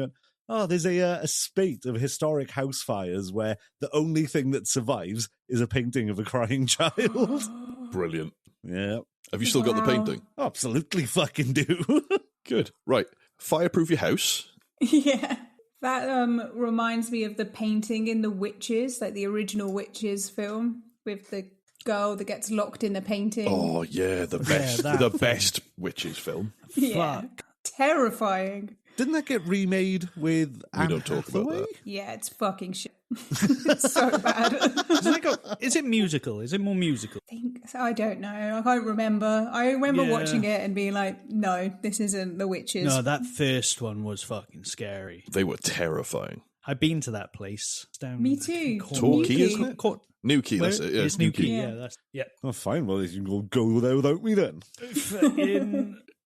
Oh, there's a spate of historic house fires where the only thing that survives is a painting of a crying child. Brilliant. Yeah. Have you still got the painting? Absolutely fucking do. Good. Right. Fireproof your house. Yeah. That reminds me of the painting in The Witches, like the original Witches film with the girl that gets locked in the painting. Oh, yeah, the best. The best Witches film. Yeah. Fuck. Terrifying. Didn't that get remade with Anne don't talk about Hathaway? that. Yeah, it's fucking shit. It's so bad. Is it musical? Is it more musical? I don't know. I can't remember. I remember watching it and being like, no, this isn't The Witches. No, that first one was fucking scary. They were terrifying. I've been to that place. It's down Me too. Torquay, isn't it? Newquay, that's it. Yeah, it's Newquay. Newquay. Yeah. Oh, fine. Well, you can go there without me then.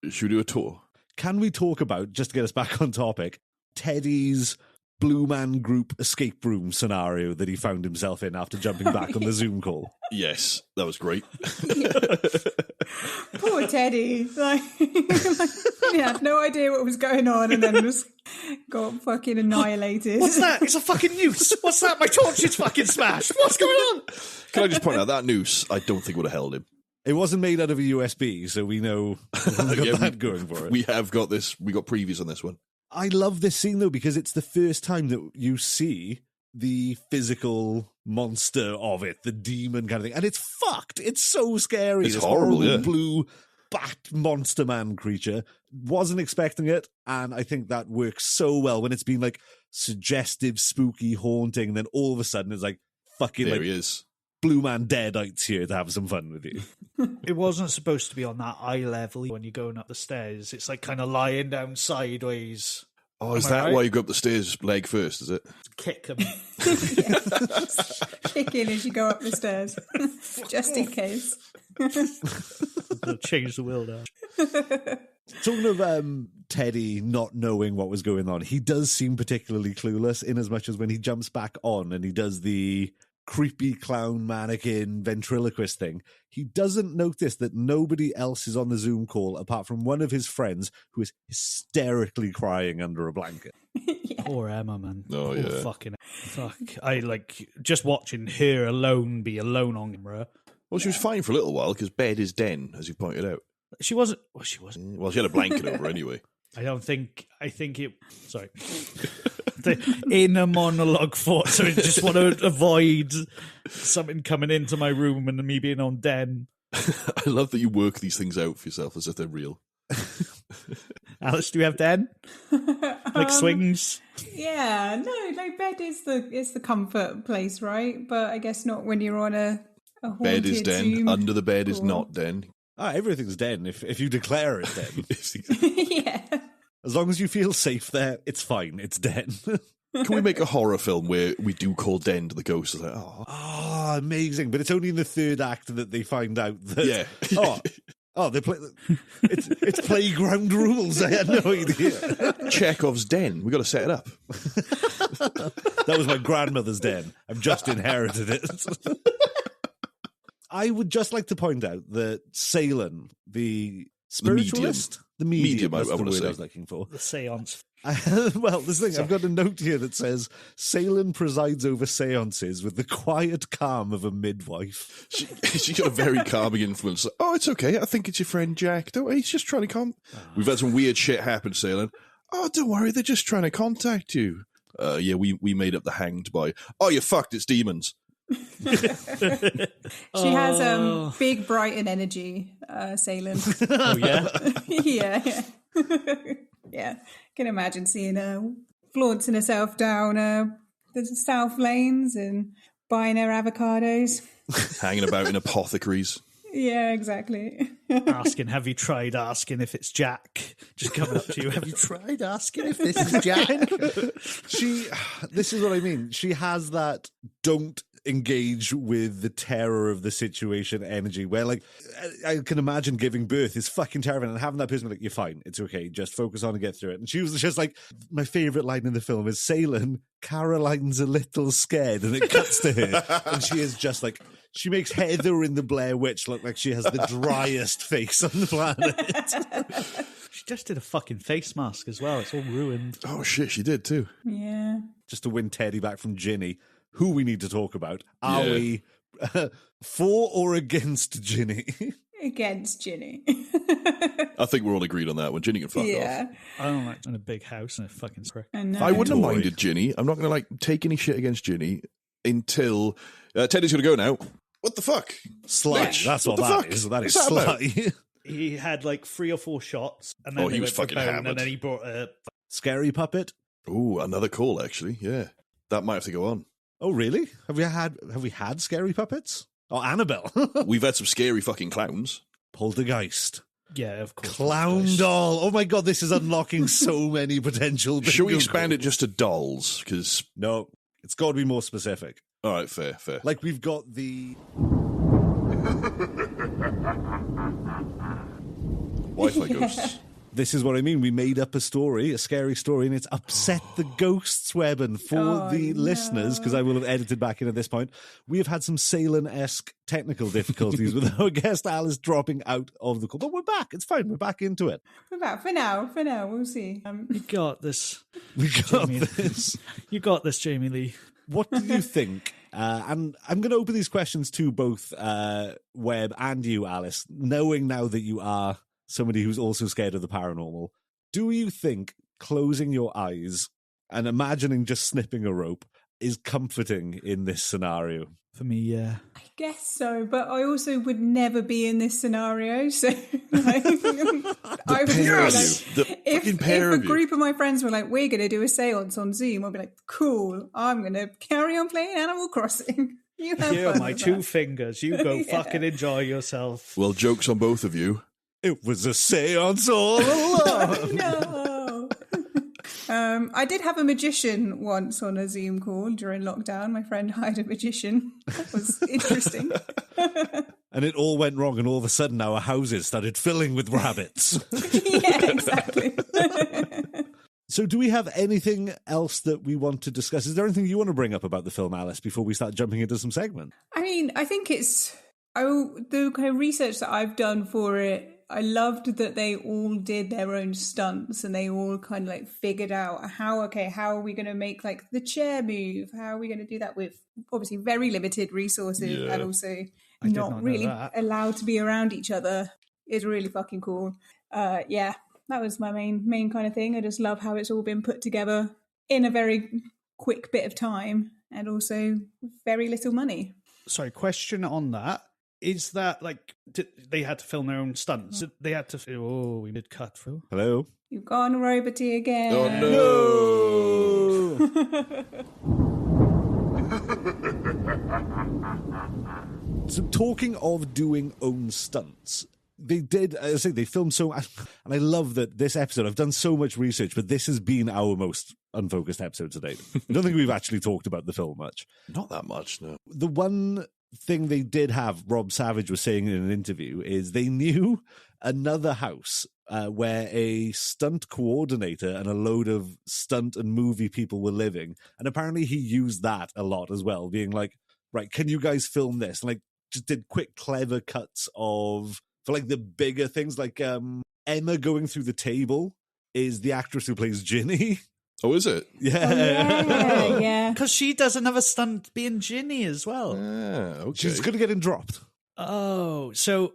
Should we do a tour? Can we talk about, just to get us back on topic, Teddy's Blue Man Group escape room scenario that he found himself in after jumping back on the Zoom call? Yes, that was great. Poor Teddy. He had no idea what was going on and then just got fucking annihilated. What's that? It's a fucking noose. What's that? My torch is fucking smashed. What's going on? Can I just point out, that noose, I don't think would have held him. It wasn't made out of a USB, so we know we've got that going for it. We have got this. We got previews on this one. I love this scene, though, because it's the first time that you see the physical monster of it, the demon kind of thing. And it's fucked. It's so scary. It's this horrible, yeah. Blue bat monster man creature. Wasn't expecting it. And I think that works so well when it's been like suggestive, spooky, haunting. Then all of a sudden it's like fucking there like he is. Blue Man Deadites here to have some fun with you. It wasn't supposed to be on that eye level when you're going up the stairs. It's like kind of lying down sideways. Oh, is that why you go up the stairs leg first, is it? Kick him. Just kick in as you go up the stairs, just in case. Change the will now. Talking of Teddy not knowing what was going on, he does seem particularly clueless in as much as when he jumps back on and he does the creepy clown mannequin ventriloquist thing, he doesn't notice that nobody else is on the Zoom call apart from one of his friends who is hysterically crying under a blanket. Yeah. Poor Emma, man. Oh, yeah. Fucking fuck. I like just watching her alone be alone on camera. Well, she was fine for a little while because bed is den, as you pointed out. She wasn't. Well, she wasn't. Well, she had a blanket over anyway. I think it. Sorry. The inner monologue thought. So I just want to avoid something coming into my room and me being on den. I love that you work these things out for yourself as if they're real. Alice, do you have den? Like swings? Yeah, no, like bed is the comfort place, right? But I guess not when you're on a haunted Bed is den. Zoom Under the bed is call. not den. Everything's den if you declare it den. Yeah. As long as you feel safe there, it's fine. It's den. Can we make a horror film where we do call den to the ghost? It's like, oh, Amazing. But it's only in the third act that they find out that... yeah. they play... It's playground rules. I had no idea. Chekhov's den. We got to set it up. That was my grandmother's den. I've just inherited it. I would just like to point out that Salem, the spiritualist, the medium I that's the wanna word say. I was looking for. The seance. Well, this thing, I've got a note here that says, Salem presides over seances with the quiet calm of a midwife. She's got a very calming influence. Oh, it's okay. I think it's your friend Jack. Don't worry. He's just trying to We've had some weird shit happen, Salem. Oh, don't worry. They're just trying to contact you. Yeah, we made up the hanged by. Oh, you're fucked. It's demons. She has big Brighton energy, Salem. Oh, yeah? Yeah. Yeah. Can imagine seeing her flaunting herself down the South Lanes and buying her avocados. Hanging about in apothecaries. Yeah, exactly. Have you tried asking if it's Jack? Just coming up to you, have you tried asking if this is Jack? This is what I mean. She has that don't engage with the terror of the situation energy where, like, I can imagine giving birth is fucking terrifying and having that person be like, you're fine, it's okay, just focus on and get through it. And she was just like, my favourite line in the film is, Salem, Caroline's a little scared, and it cuts to her and she is just like, she makes Heather in the Blair Witch look like she has the driest face on the planet. She just did a fucking face mask as well. It's all ruined. Oh, shit, she did too. Yeah. Just to win Teddy back from Ginny, who we need to talk about. Are we for or against Ginny? Against Ginny. I think we're all agreed on that one. Ginny can fuck off. I don't like in a big house and a fucking script. I wouldn't have minded Ginny. I'm not going to like take any shit against Ginny until Teddy's going to go now. What the fuck? Sly. Bitch, That's what the that fuck? is. That is What's that about? Sly. He had like 3 or 4 shots, and then he was went for fucking bone, hammered. and then he brought a Scary puppet. Ooh, another call actually. Yeah, that might have to go on. Oh, really? Have we had scary puppets? Oh, Annabelle. We've had some scary fucking clowns. Poltergeist. yeah, of course, Clown doll. Oh my god, this is unlocking so many potential. Should we bingo expand it codes. just to dolls? Because No, it's got to be more specific. all right, fair. Like we've got the Wi-Fi ghosts. This is what I mean. We made up a story, a scary story, and it's upset the ghosts, Webb. And for the listeners, because I will have edited back in at this point, we have had some Salem-esque technical difficulties with our guest Alice dropping out of the call. But we're back. It's fine. We're back into it. We're back for now. We'll see. You got this. We got Jamie. this. You got this, Jamie Lee. What do you think? And I'm going to open these questions to both Webb and you, Alice, knowing now that you are somebody who's also scared of the paranormal. Do you think closing your eyes and imagining just snipping a rope is comforting in this scenario? For me, yeah. I guess so, but I also would never be in this scenario. So, like, I would pair of like, you. The fucking pair if a of you. group of my friends were like, "We're going to do a séance on Zoom," I'd be like, "Cool, I'm going to carry on playing Animal Crossing." You have Here are fun my with 2 that. fingers. You go fucking enjoy yourself. Well, jokes on both of you. It was a seance all along. No. I did have a magician once on a Zoom call during lockdown. My friend hired a magician. That was interesting. And it all went wrong, and all of a sudden our houses started filling with rabbits. Yeah, exactly. So do we have anything else that we want to discuss? Is there anything you want to bring up about the film, Alice, before we start jumping into some segment? I mean, I think the kind of research that I've done for it, I loved that they all did their own stunts and they all kind of like figured out how are we going to make like the chair move? How are we going to do that with obviously very limited resources and also not really allowed to be around each other is really fucking cool. Yeah, that was my main kind of thing. I just love how it's all been put together in a very quick bit of time and also very little money. Sorry, question on that. Is that like they had to film their own stunts? They had to. Oh, we did cut through. Hello? You've gone roboty again. Oh, no! So talking of doing own stunts, they did, as I say, they filmed so, and I love that this episode, I've done so much research, but this has been our most unfocused episode to date. I don't think we've actually talked about the film much. Not that much, no. The one thing they did have, Rob Savage was saying in an interview, is they knew another house where a stunt coordinator and a load of stunt and movie people were living. And apparently he used that a lot as well, being like, right, can you guys film this? And like, just did quick, clever cuts of, for like the bigger things, like Emma going through the table is the actress who plays Ginny. Oh, is it? Yeah. Yeah. Because she does another stunt being Ginny as well. Okay. She's going to get him dropped. Oh, so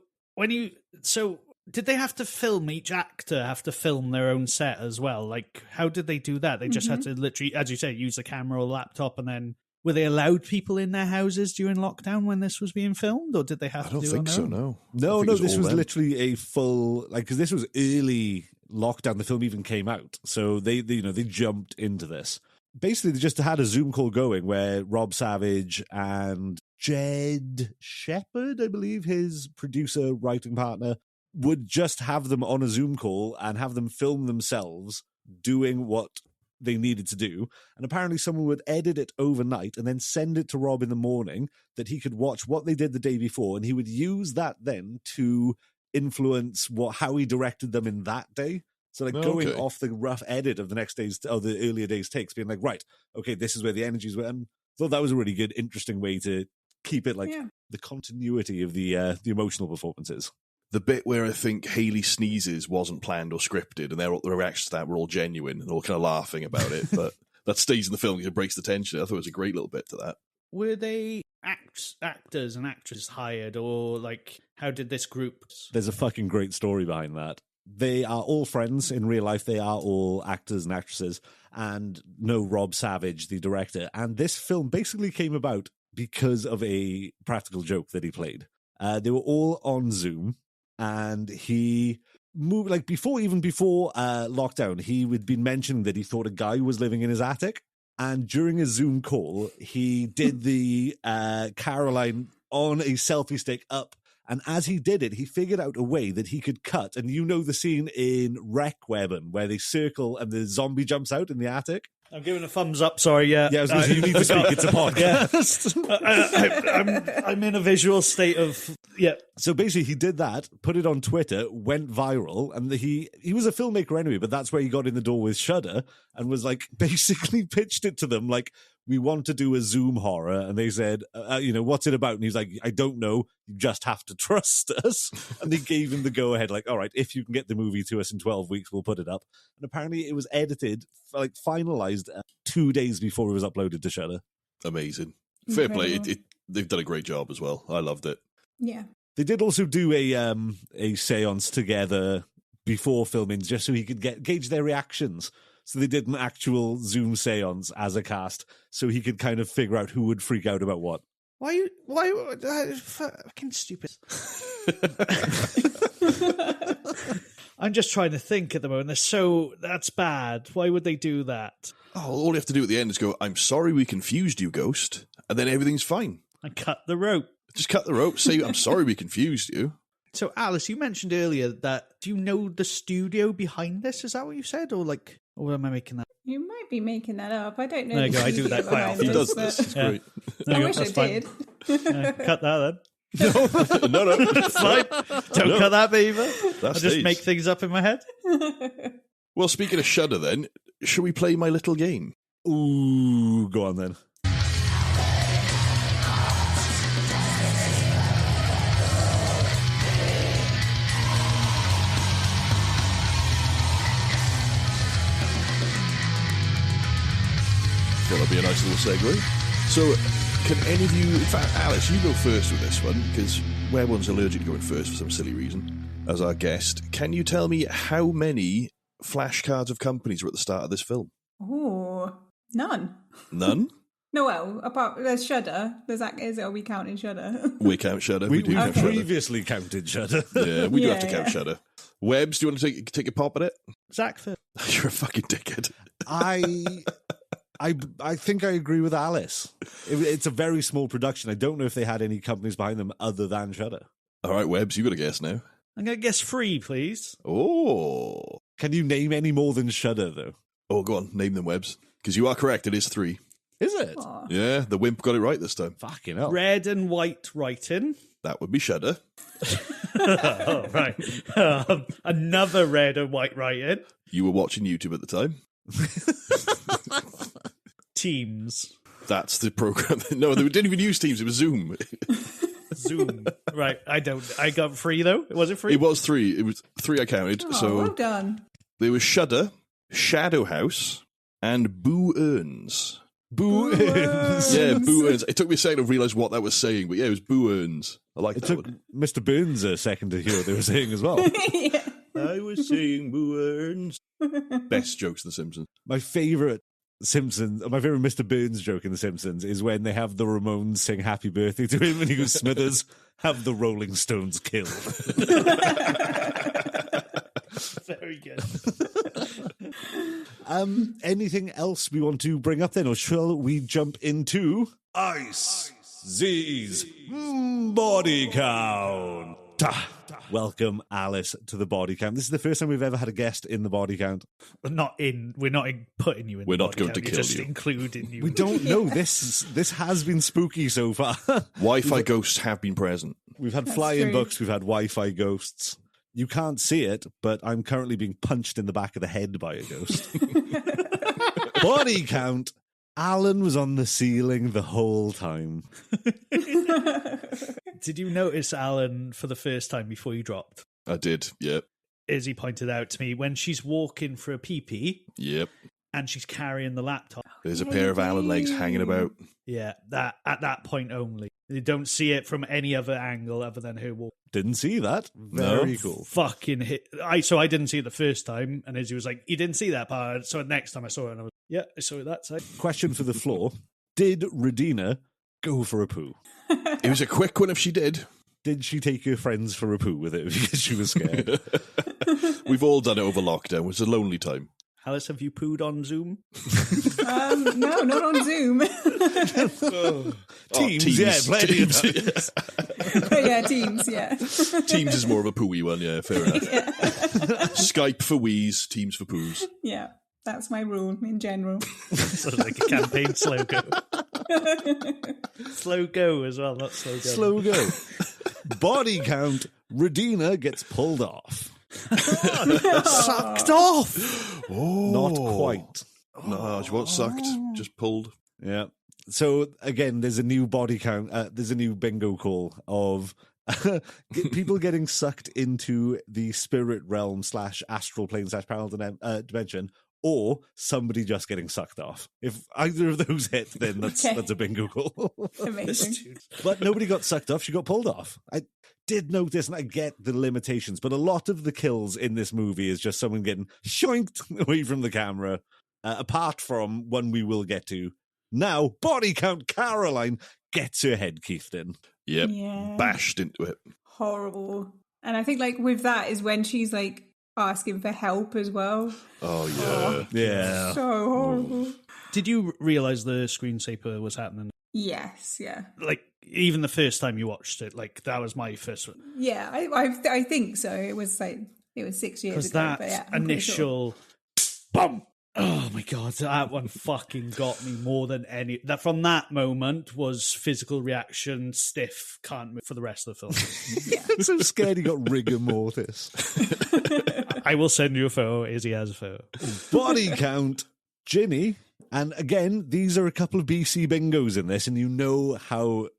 did they have to film, each actor have to film their own set as well? Like, how did they do that? They just had to literally, as you said, use a camera or laptop, and then were they allowed people in their houses during lockdown when this was being filmed, or did they have to do it? I don't think so, no. No, this was literally a full, like, because this was early lockdown, the film even came out, so they jumped into this. Basically, they just had a Zoom call going where Rob Savage and Jed Shepard, I believe, his producer, writing partner, would just have them on a Zoom call and have them film themselves doing what they needed to do. And apparently someone would edit it overnight and then send it to Rob in the morning that he could watch what they did the day before, and he would use that then to influence how he directed them in that day. So like going off the rough edit of the next day's, or the earlier day's takes, being like, right, okay, this is where the energies were. And I thought that was a really good, interesting way to keep it like the continuity of the emotional performances. The bit where I think Hayley sneezes wasn't planned or scripted, and the reactions to that were all genuine and all kind of laughing about it. But that stays in the film because it breaks the tension. I thought it was a great little bit to that. Were they actors and actresses hired, or like how did this group? There's a fucking great story behind that. They are all friends in real life. They are all actors and actresses, and know Rob Savage, the director. And this film basically came about because of a practical joke that he played. They were all on Zoom. And he moved, like before lockdown, he had been mentioning that he thought a guy was living in his attic. And during a Zoom call, he did the Caroline on a selfie stick up. And as he did it, he figured out a way that he could cut. And you know the scene in Wimplash where they circle and the zombie jumps out in the attic? I'm giving a thumbs up, sorry, yeah. Yeah, I was going to say, you need to speak, it's a podcast. Yeah. I'm in a visual state of, yeah. So basically he did that, put it on Twitter, went viral, and he was a filmmaker anyway, but that's where he got in the door with Shudder, and was like, basically pitched it to them, like, we want to do a Zoom horror, and they said, what's it about? And he's like, I don't know, you just have to trust us. And they gave him the go-ahead, like, all right, if you can get the movie to us in 12 weeks, we'll put it up. And apparently it was edited, like, finalized 2 days before it was uploaded to Shudder. Amazing. Fair play. They've done a great job as well. I loved it. Yeah. They did also do a séance together before filming, just so he could gauge their reactions. So they did an actual Zoom séance as a cast, so he could kind of figure out who would freak out about what. Why fucking stupid. I'm just trying to think at the moment. That's bad. Why would they do that? Oh, all you have to do at the end is go, I'm sorry we confused you, Ghost, and then everything's fine. And cut the rope. Just cut the rope, say, I'm sorry we confused you. So, Alice, you mentioned earlier that, do you know the studio behind this? Is that what you said? Or am I making that? You might be making that up. I don't know. There you the go, I do studio that quite behind often. He does but- this. It's great. There I you go, wish I that's fine. did. Cut that No. then. It's fine. Don't No. cut that, Beaver. I That's just make things up in my head. Well, speaking of Shudder, then, shall we play my little game? Ooh, go on then. Well, that'll be a nice little segue. So, can any of you, in fact, Alice, you go first with this one, because Webborn's allergic to going first for some silly reason, as our guest. Can you tell me how many flashcards of companies were at the start of this film? Oh, none. None? No, well, apart there's Shudder. Are we counting Shudder? We count Shudder. We do count okay. Shudder. previously counted Shudder. Yeah, we do have to Yeah, count yeah. Shudder. Webbs, do you want to take a pop at it? Zach first. You're a fucking dickhead. I think I agree with Alice. It's a very small production. I don't know if they had any companies behind them other than Shudder. All right, Webbs, you got to guess now. I'm going to guess 3, please. Oh. Can you name any more than Shudder, though? Oh, go on, name them, Webbs. Because you are correct, it is 3. Is it? Aw. Yeah, the Wimp got it right this time. Fucking hell. Red and white writing. That would be Shudder. Oh, right. Another red and white writing. You were watching YouTube at the time. Teams. That's the program. No, they didn't even use Teams. It was Zoom. Zoom. Right. I got 3, though. Was it 3? It was 3. It was 3 I counted. Oh, So well done. there was Shudder, Shadow House, and Boo Earns. Boo Earns. Yeah, Boo Earns. It took me a second to realise what that was saying, but yeah, it was Boo Earns. I like It that took one. Mr. Burns a second to hear what they were saying as well. Yeah. I was saying Boo Earns. Best jokes in The Simpsons. My favourite Mr. Burns joke in The Simpsons is when they have the Ramones sing happy birthday to him and he goes, Smithers, have the Rolling Stones killed. Very good. Anything else we want to bring up then, or shall we jump into Ice Z's Body Count? Welcome, Alice, to the Body Count. This is the first time we've ever had a guest in the Body Count. We're not putting you in. We're the not body going count, to we're kill just you. including you. We don't know. This has been spooky so far. Wi-Fi ghosts have been present. We've had That's flying true. books, we've had Wi-Fi ghosts. You can't see it, but I'm currently being punched in the back of the head by a ghost. Body count. Alan was on the ceiling the whole time. Did you notice Alan for the first time before you dropped? I did. Yep. Izzy pointed out to me when she's walking for a pee-pee Yep. and she's carrying the laptop. There's a pair of Alan legs hanging about. Yeah, that at that point only. You don't see it from any other angle other than her walk. Didn't see that. Very cool. Fucking hit. So I didn't see it the first time, and Izzy was like, "You didn't see that part." So next time I saw it, and I was, "Yeah, I saw it that side." Question for the floor. Did Radina go for a poo? It was a quick one if she did. Did she take her friends for a poo with it because she was scared? We've all done it over lockdown. It was a lonely time. Alice, have you pooed on Zoom? No, not on Zoom. Teams, yeah, plenty of Teams, times. Yeah, Teams, yeah. Teams is more of a pooey one, yeah, fair enough. Yeah. Skype for wheeze, Teams for poos. Yeah, that's my rule in general. Sounds like a campaign slow go. Slow go as well, not slow go. Slow go. Body count. Radina gets pulled off. Sucked off. Oh. Not quite. No, she wasn't sucked, just pulled. Yeah. So again, there's a new body count. There's a new bingo call of people getting sucked into the spirit realm / astral plane / parallel dimension, or somebody just getting sucked off. If either of those hit, then that's a bingo call. Amazing. But nobody got sucked off. She got pulled off. I did notice, and I get the limitations, but a lot of the kills in this movie is just someone getting shoinked away from the camera, apart from one we will get to. Now, body count Caroline gets her head keithed in. Yep. Yeah. Bashed into it. Horrible. And I think like with that is when she's like asking for help as well. Oh, yeah. Yeah. So horrible. Did you realise the screensaver was happening? Yes, yeah. Like, even the first time you watched it, like, that was my first one. Yeah, I think so. It was 6 years Because ago. that but yeah, I'm pretty sure. initial bum, Oh my God, that one fucking got me more than any. That from that moment was physical reaction, stiff, can't move for the rest of the film. I'm so scared he got rigor mortis. I will send you a photo. Izzy has a photo. Body count, Ginny. And again, these are a couple of BC bingos in this, and you know how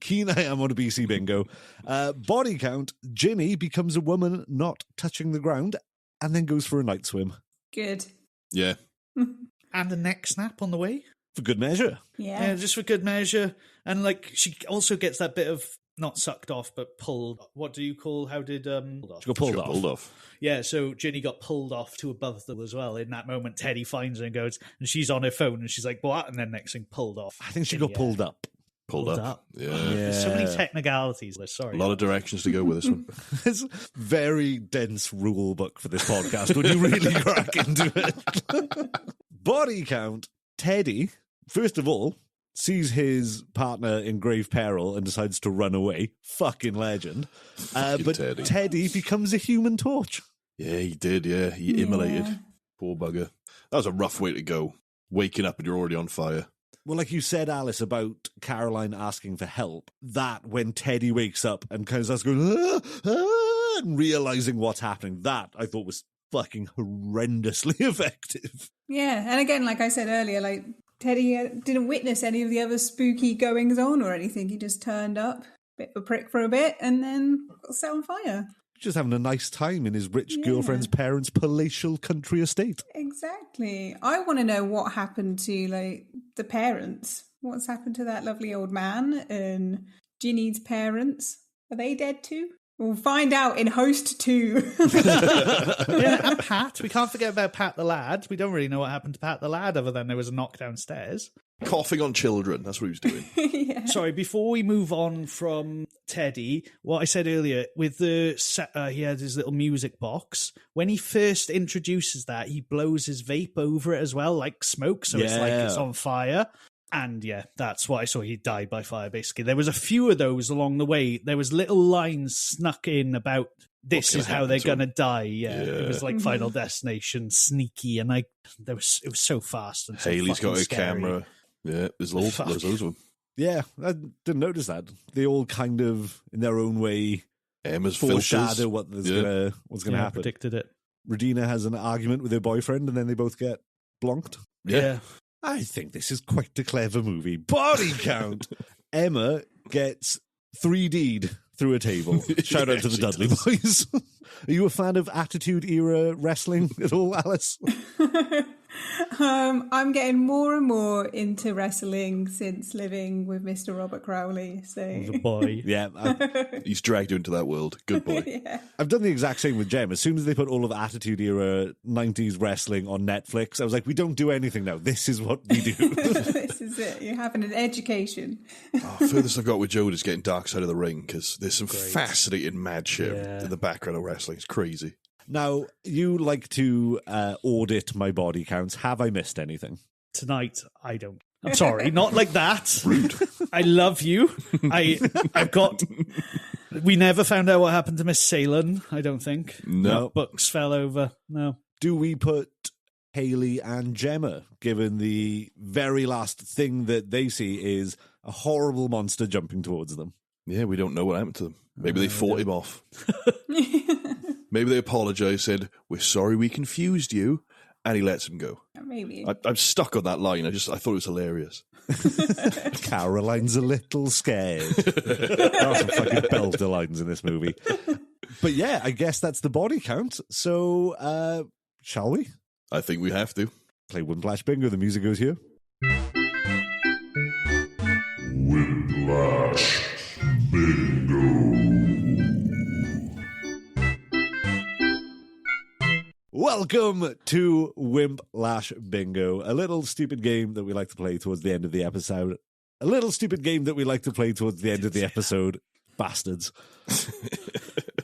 keen I am on a BC bingo. Body count, Ginny becomes a woman not touching the ground and then goes for a night swim. Good. Yeah. And a neck snap on the way. For good measure. Yeah, just for good measure. And like she also gets that bit of not sucked off, but pulled. What do you call? How did She got pulled off. Yeah, so Ginny got pulled off to above them as well. In that moment, Teddy finds her and goes, and she's on her phone, and she's like, "What?" And then next thing, pulled off. I think she got pulled up. Pulled up. Yeah. There's so many technicalities. Sorry. A lot of directions to go with this one. It's a very dense rule book for this podcast when you really crack into it. Body count, Teddy, first of all, sees his partner in grave peril and decides to run away. Fucking legend. But Teddy becomes a human torch. Yeah, he did, yeah. He immolated. Poor bugger. That was a rough way to go. Waking up and you're already on fire. Well, like you said, Alice, about Caroline asking for help, that when Teddy wakes up and kind of starts going, and realising what's happening, that I thought was fucking horrendously effective. Yeah, and again, like I said earlier, like Teddy didn't witness any of the other spooky goings on or anything. He just turned up, bit of a prick for a bit, and then got set on fire. Just having a nice time in his rich girlfriend's parents' palatial country estate. Exactly. I want to know what happened to like the parents. What's happened to that lovely old man and Ginny's parents? Are they dead too? We'll find out in Host 2. And Pat. We can't forget about Pat the lad. We don't really know what happened to Pat the lad other than there was a knock downstairs. Coughing on children. That's what he was doing. Yeah. Sorry, before we move on from Teddy, what I said earlier, with the he had his little music box. When he first introduces that, he blows his vape over it as well, like smoke, so it's like it's on fire. And yeah, that's what I saw. He died by fire, basically. There was a few of those along the way. There was little lines snuck in about this is how they're going to die. Yeah. It was like Final Destination, sneaky, and it was so fast. And so Haley's got a scary. Camera. Yeah, there's loads of them. Yeah, I didn't notice that. They all kind of, in their own way, Emma's foreshadow what's going to happen. Predicted it. Regina has an argument with her boyfriend, and then they both get blonked. Yeah. I think this is quite a clever movie. Body count. Emma gets 3D'd through a table. Shout out to the Dudley Boys. Are you a fan of Attitude Era wrestling at all, Alice? I'm getting more and more into wrestling since living with Mr. Robert Crowley. So The boy. Yeah. He's dragged you into that world. Good boy. Yeah. I've done the exact same with Jem. As soon as they put all of Attitude Era 90s wrestling on Netflix, I was like, we don't do anything now. This is what we do. This is it. You're having an education. Furthest I've got with Joe is getting Dark Side of the Ring, because there's some fascinating mad shit in the background of wrestling. It's crazy. Now, you like to audit my body counts. Have I missed anything? Tonight, I don't. I'm sorry, not like that. Rude. I love you. I've got... We never found out what happened to Miss Salem, I don't think. No. Books fell over. No. Do we put Haley and Gemma, given the very last thing that they see is a horrible monster jumping towards them? Yeah, we don't know what happened to them. Maybe they fought him off. Maybe they apologised, said, "We're sorry we confused you," and he lets him go. Maybe. I'm stuck on that line. I thought it was hilarious. Caroline's a little scared. There are some fucking belter lines in this movie. But yeah, I guess that's the body count. So, shall we? I think we have to. Play Wimplash Bingo. The music goes here. Wimplash Bingo. Welcome to Wimplash Bingo, a little stupid game that we like to play towards the end of the episode. Bastards.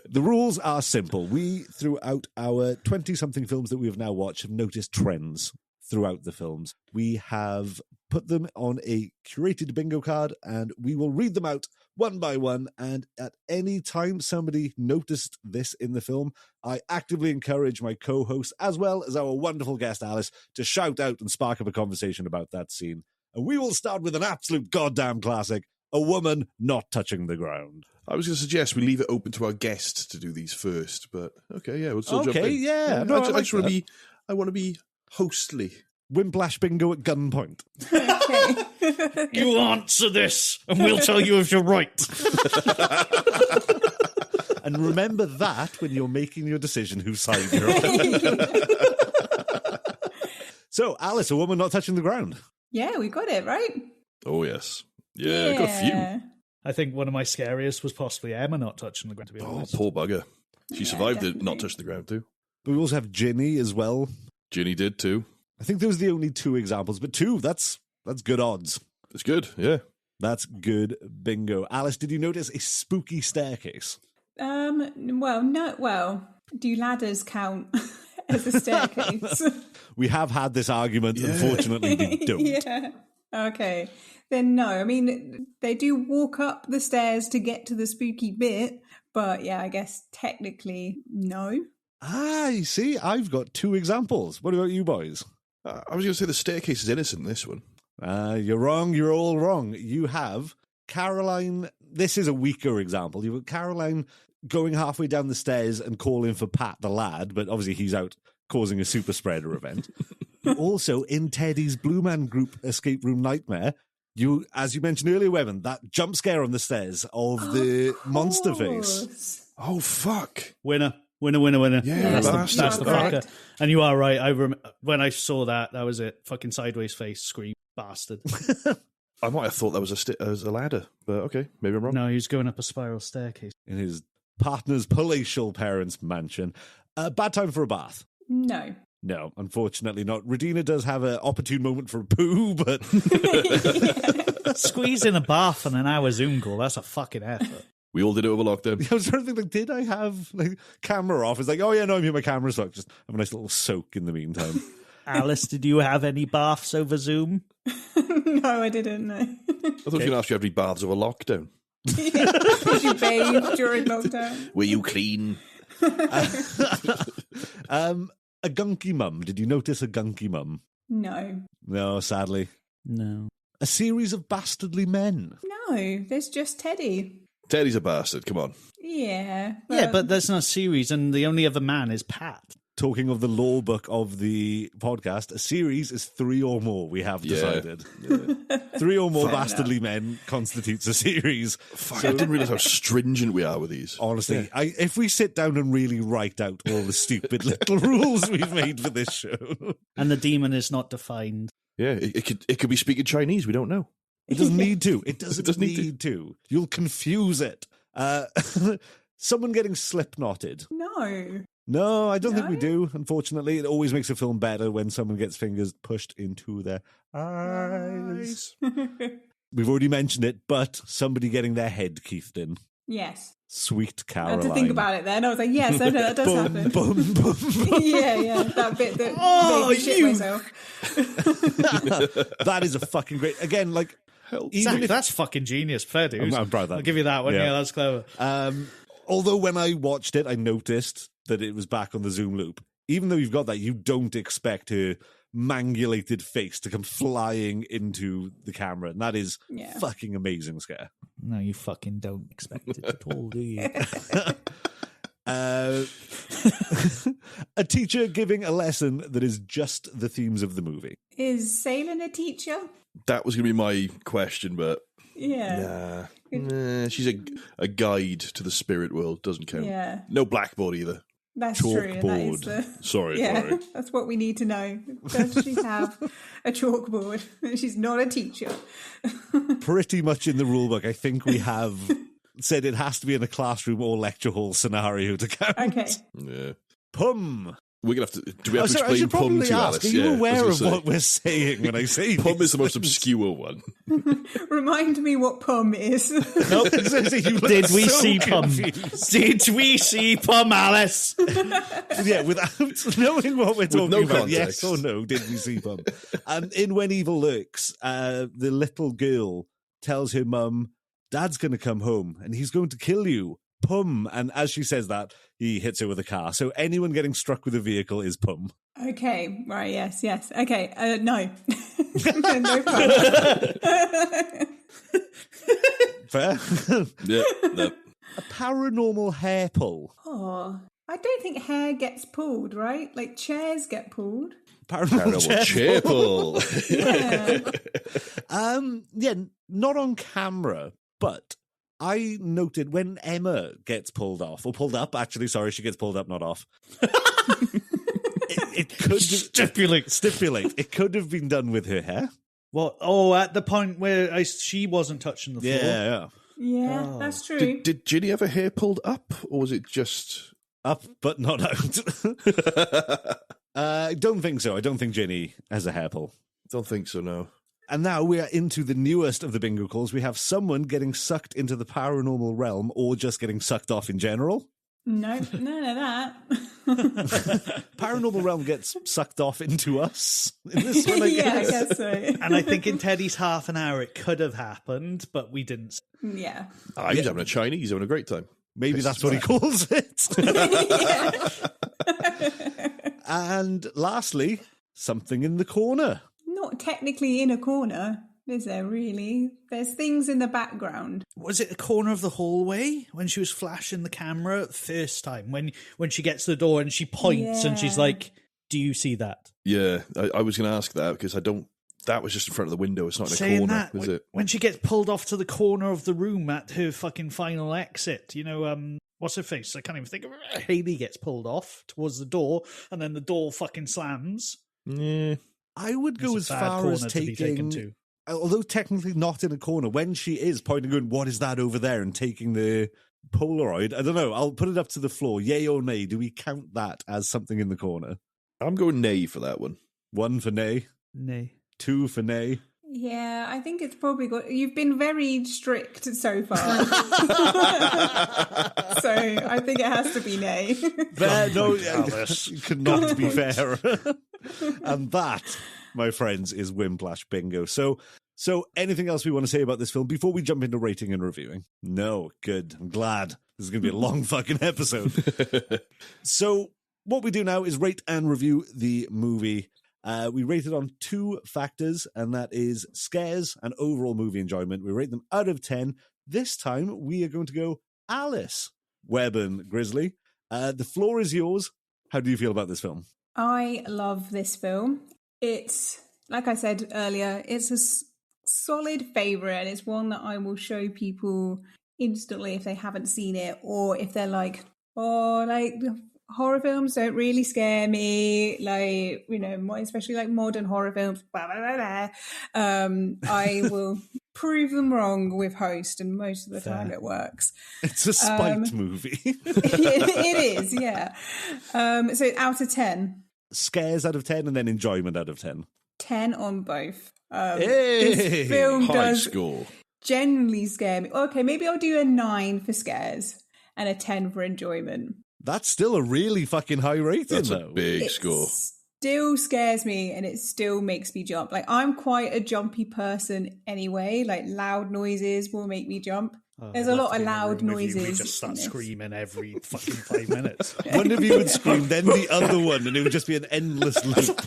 The rules are simple. We, throughout our 20-something films that we have now watched, have noticed trends throughout the films. We have put them on a curated bingo card, and we will read them out one by one, and at any time somebody noticed this in the film, I actively encourage my co-host, as well as our wonderful guest Alice, to shout out and spark up a conversation about that scene. And we will start with an absolute goddamn classic, a woman not touching the ground. I was going to suggest we leave it open to our guest to do these first, but okay, yeah, we'll still jump in. Okay, yeah. No, I just want to be, I want to be hostly. Wimplash bingo at gunpoint. Okay. You answer this, and we'll tell you if you're right. And remember that when you're making your decision whose side you're on. So, Alice, a woman not touching the ground. Yeah, we got it, right? Oh, yes. Yeah, got a few. I think one of my scariest was possibly Emma not touching the ground, to be Oh, honest. poor bugger. She survived it, definitely. not touching the ground too. But we also have Ginny as well. Ginny did too. I think those are the only two examples, but two, that's good odds. It's good, yeah. That's good bingo. Alice, did you notice a spooky staircase? Well, no. Well, do ladders count as a staircase? We have had this argument. Yeah. Unfortunately, they don't. Yeah. Okay. Then no. I mean, they do walk up the stairs to get to the spooky bit, but yeah, I guess technically no. Ah, you see, I've got two examples. What about you boys? I was going to say the staircase is innocent in this one. You're wrong. You're all wrong. You have Caroline. This is a weaker example. You've got Caroline going halfway down the stairs and calling for Pat the lad, but obviously he's out causing a super spreader event. Also, in Teddy's Blue Man Group escape room nightmare, as you mentioned earlier, Webborn, that jump scare on the stairs of the monster face. Oh, fuck. Winner. Yeah, Yeah, that's the right. fucker. And you are right. When I saw that was it. Fucking sideways face, scream, bastard. I might have thought that was a ladder, but okay, maybe I'm wrong. No, he was going up a spiral staircase. In his partner's palatial parents' mansion. Bad time for a bath. No. No, unfortunately not. Regina does have an opportune moment for a poo, but Squeeze in a bath and an hour Zoom call. That's a fucking effort. We all did it over lockdown. I was trying to think, like, did I have camera off? It's like, oh yeah, no, I'm here, my camera's off. Just have a nice little soak in the meantime. Alice, did you have any baths over Zoom? No, I didn't. No. I thought you were going to ask you have any baths over lockdown. Did you bathe during lockdown? Were you clean? A gunky mum. Did you notice a gunky mum? No. No, sadly. No. A series of bastardly men. No, there's just Teddy. Teddy's a bastard, come on. Yeah. Yeah, but that's not a series, and the only other man is Pat. Talking of the law book of the podcast, a series is 3 or more, we have decided. Yeah. 3 or more Fair bastardly men constitutes a series. Fuck, I didn't realise how stringent we are with these. Honestly, if we sit down and really write out all the stupid little rules we've made for this show. And the demon is not defined. Yeah, it could be speaking Chinese, we don't know. It doesn't need to. It doesn't doesn't need need to. You'll confuse it. Someone getting slip knotted. No. No, I don't think we No? do, unfortunately. It always makes a film better when someone gets fingers pushed into their eyes. We've already mentioned it, but somebody getting their head keithed in. Yes. Sweet I Caroline. had to think about it then. I was like, yes, I know, that does Boom, happen. boom, boom, boom. Yeah, that bit that Oh, made me shit you- myself. That is a fucking great... Again, like... Help. Even Zach, if- that's fucking genius. Fair dues. I'm proud of that. I'll give you that one. Yeah. Yeah, that's clever. Although when I watched it, I noticed that it was back on the Zoom loop. Even though you've got that, you don't expect her mangulated face to come flying into the camera. And that is Yeah. fucking amazing scare. No, you fucking don't expect it at all, do you? A teacher giving a lesson that is just the themes of the movie. Is sailing a teacher? That was going to be my question, but Yeah. nah, she's a guide to the spirit world. Doesn't count. Yeah. No blackboard either. That's true. That is Chalkboard. the... Sorry. Yeah, that's what we need to know. Does she have a chalkboard? She's not a teacher. Pretty much in the rule book, I think we have said it has to be in a classroom or lecture hall scenario to count. Okay. Yeah. Pum. We're gonna have to. Do we have to Sorry, I explain should pum probably to ask, Alice? are you Yeah, I aware was of gonna what we're saying when I say say. Pum these is the most things? obscure one. Remind me what pum is. Nope. You look Did we so see Pum? confused. Did we see Pum, Alice? Yeah, without knowing what we're talking no about, yes context. or no, did we see Pum? In When Evil Lurks, the little girl tells her mum Dad's going to come home and he's going to kill you. Pum. And as she says that, he hits her with a car. So anyone getting struck with a vehicle is pum. Okay, right, yes. Okay, no. No pum. Fair? Yeah, no. A paranormal hair pull. Oh, I don't think hair gets pulled, right? Like chairs get pulled. Paranormal Chair pull. Yeah. Not on camera, but I noted when Emma gets pulled off, or pulled up, actually, sorry, she gets pulled up, not off. it could stipulate. It could have been done with her hair. What? Oh, at the point where she wasn't touching the floor. Yeah. Yeah, Oh. that's true. Did Ginny have her hair pulled up, or was it just... Up, but not out. I don't think so. I don't think Ginny has a hair pull. Don't think so, no. And now we are into the newest of the bingo calls. We have someone getting sucked into the paranormal realm or just getting sucked off in general. No, none of that. Paranormal realm gets sucked off into us in this one, I Yeah, I guess. guess so. And I think in Teddy's half an hour it could have happened, but we didn't. Yeah. Oh, he's having a Chinese, he's having a great time. Maybe that's what he calls it. And lastly, something in the corner. Not technically in a corner, is there really? There's things in the background. Was it the corner of the hallway when she was flashing the camera first time? When she gets to the door and she points and she's Yeah. like, "Do you see that?" Yeah, I was going to ask that because I don't... That was just in front of the window. It's not in a Saying corner, that, is it? when she gets pulled off to the corner of the room at her fucking final exit, what's her face? I can't even think of her. Hayley gets pulled off towards the door, and then the door fucking slams. Yeah. I would go It's as a bad far corner as to be taken taking, to. although technically not in a corner, when she is pointing, going, "What is that over there?" and taking the Polaroid. I don't know. I'll put it up to the floor. Yay or nay? Do we count that as something in the corner? I'm going nay for that one. 1 for nay, Nay. 2 for nay. Yeah, I think it's probably got. You've been very strict so far. So I think it has to be nay. Fair, no, Alice. it could not be fair. And that, my friends, is Wimplash bingo. So anything else we want to say about this film before we jump into rating and reviewing? No, good. I'm glad. This is going to be a long fucking episode. So what we do now is rate and review the movie. We rate it on 2 factors, and that is scares and overall movie enjoyment. We rate them out of 10. This time, we are going to go Alice, Webborn, Grizzly. The floor is yours. How do you feel about this film? I love this film. It's, like I said earlier, it's a solid favourite, and it's one that I will show people instantly if they haven't seen it, or if they're like, oh, like... horror films don't really scare me, like, especially like modern horror films, blah, blah, blah, blah. I will prove them wrong with Host, and most of the time it works. It's a spite movie. It is, yeah. So out of 10. Scares out of 10 and then enjoyment out of 10. 10 on both. Hey! This film High does score. genuinely scare me. Okay, maybe I'll do a 9 for scares and a 10 for enjoyment. That's still a really fucking high rating, That's a though. big It score. still scares me, and it still makes me jump. Like, I'm quite a jumpy person anyway. Like, loud noises will make me jump. There's a lot of loud noises. We just start screaming every fucking 5 minutes. One of you would scream, then the other one, and it would just be an endless loop.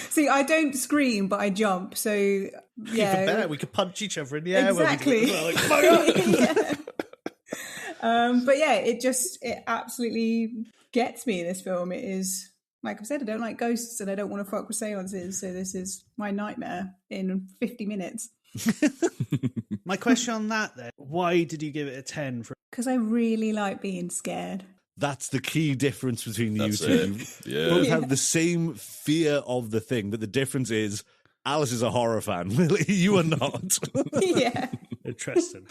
See, I don't scream, but I jump. So, Even yeah. better, we could punch each other in the air. Exactly. When we do it. Like, Yeah. But yeah, it absolutely gets me, this film. It is, like I've said, I don't like ghosts and I don't want to fuck with seances, so this is my nightmare in 50 minutes. My question on that then, why did you give it a 10? Because I really like being scared. That's the key difference between That's you two. it. Yeah. Both have the same fear of the thing, but the difference is Alice is a horror fan. You are not. Yeah. Interesting.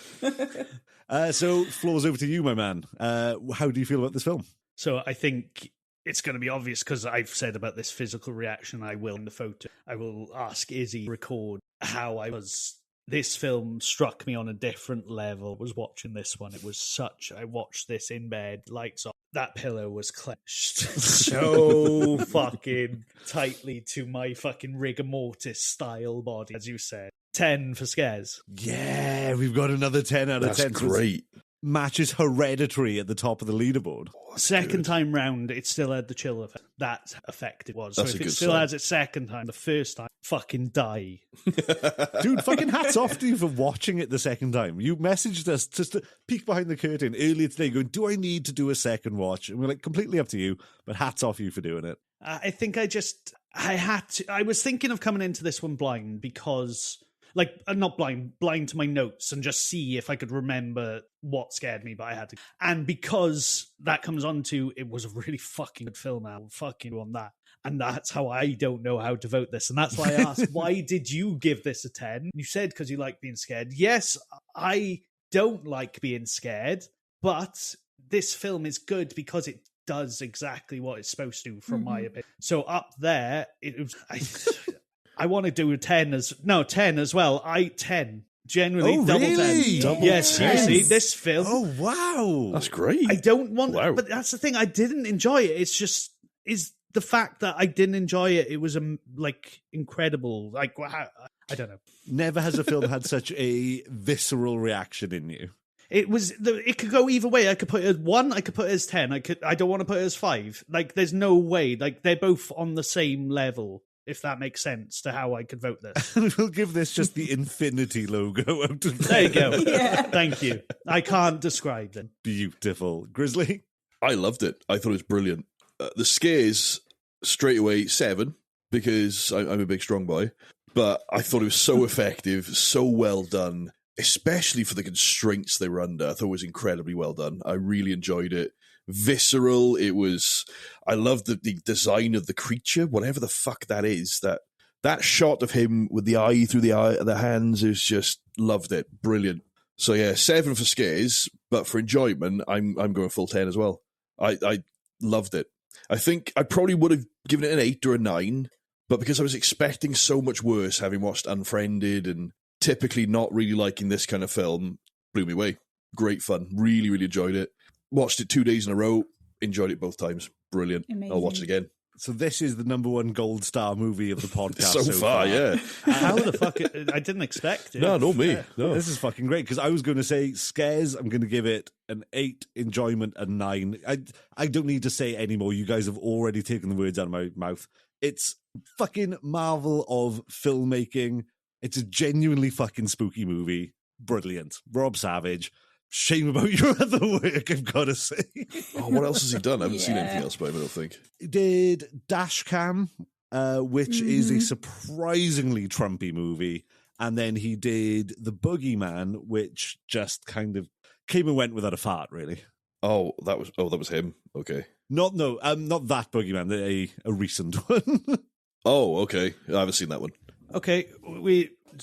So, floor's over to you, my man. How do you feel about this film? So I think it's going to be obvious because I've said about this physical reaction. I will in the photo. I will ask Izzy to record how I was. This film struck me on a different level. I was watching this one. It was I watched this in bed, lights off. that pillow was clenched so fucking tightly to my fucking rigor mortis style body, as you said. 10 for scares. Yeah, we've got another 10 out of That's 10. great. Matches Hereditary at the top of the leaderboard. Second time round, it still had the chill effect. That effect it was. That's so a if it good still sign. has its second time, the first time, fucking die. Dude, fucking hats off to you for watching it the second time. You messaged us just to peek behind the curtain earlier today going, do I need to do a second watch? And we're like, completely up to you, but hats off you for doing it. I think I had to. I was thinking of coming into this one blind because, like, not blind to my notes and just see if I could remember what scared me, but I had to. And because that comes on to, it was a really fucking good film, I'll fucking on that. And that's how I don't know how to vote this. And that's why I asked, why did you give this a 10? You said because you like being scared. Yes, I don't like being scared, but this film is good because it does exactly what it's supposed to, from my opinion. So up there, it was... I want to do a 10 as well. 10. Generally, Oh, double really? 10. Double Yes, 10. seriously, this film. Oh, wow. That's great. I don't want, Wow. but that's the thing. I didn't enjoy it. It's just is the fact that I didn't enjoy it. It was like incredible. Like I don't know. Never has a film had such a visceral reaction in you. It was. It could go either way. I could put it as 1. I could put it as 10. I don't want to put it as 5. Like, there's no way. Like, they're both on the same level, if that makes sense to how I could vote this. We'll give this just the infinity logo out of There you go. Yeah. Thank you. I can't describe them. Beautiful. Grizzly? I loved it. I thought it was brilliant. The scares, straight away, 7, because I'm a big strong boy. But I thought it was so effective, so well done, especially for the constraints they were under. I thought it was incredibly well done. I really enjoyed it. Visceral. It was... I loved the design of the creature, whatever the fuck that is. That shot of him with the eye through the hands is just... Loved it. Brilliant. So yeah, 7 for scares, but for enjoyment, I'm going full 10 as well. I loved it. I think I probably would have given it an 8 or a 9, but because I was expecting so much worse, having watched Unfriended and typically not really liking this kind of film, blew me away. Great fun. Really, really enjoyed it. Watched it 2 days in a row. Enjoyed it both times. Brilliant. Amazing. I'll watch it again. So this is the number 1 gold star movie of the podcast So far, yeah. How the fuck? I didn't expect it. No, not me. No. This is fucking great, because I was going to say scares, I'm going to give it an 8, enjoyment a 9. I don't need to say anymore. You guys have already taken the words out of my mouth. It's fucking marvel of filmmaking. It's a genuinely fucking spooky movie. Brilliant. Rob Savage. Shame about your other work, I've got to say. Oh, what else has he done? I haven't seen Yeah. anything else by him, I don't think. He did Dashcam, which is a surprisingly Trumpy movie. And then he did The Boogeyman, which just kind of came and went without a fart, really. Oh, that was him. Okay. Not that Boogeyman, a recent one. Oh, okay. I haven't seen that one. Okay,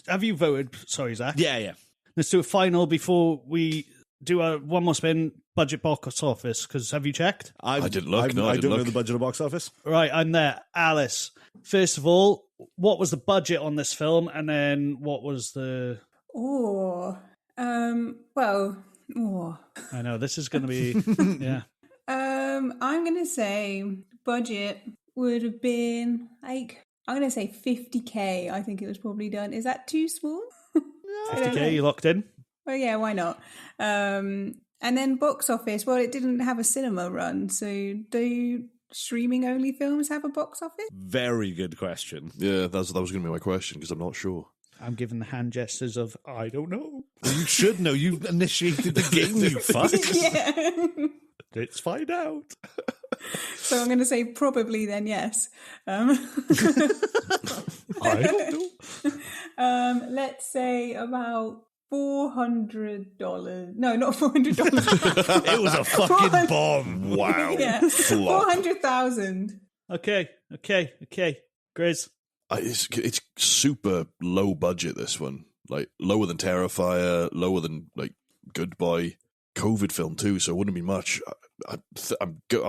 have you voted? Sorry, Zach. yeah. Let's do a final before we do one more spin. Budget box office, because have you checked? I didn't look. No, I I didn't don't know look. the budget of box office. Right, I'm there. Alice, first of all, what was the budget on this film, and then what was the... I know, this is going to be... yeah. I'm going to say budget would have been like, I'm going to say 50k. I think it was probably done. Is that too small? I don't know. 50k, you locked in? Well, yeah, why not? And then box office. Well, it didn't have a cinema run, so do streaming only films have a box office? Very good question. Yeah, that was going to be my question, because I'm not sure. I'm giving the hand gestures of, I don't know. Well, you should know. You initiated the game, you fuck. Yeah. Let's find out. So I'm going to say probably then yes. I don't know. Let's say about $400. No, not $400. It was a fucking bomb. Wow. Yeah, Flop. 400,000. Okay. Grizz. It's super low budget, this one. Like, lower than Terrifier, lower than, like, Goodbye. COVID film, too, so it wouldn't be much. I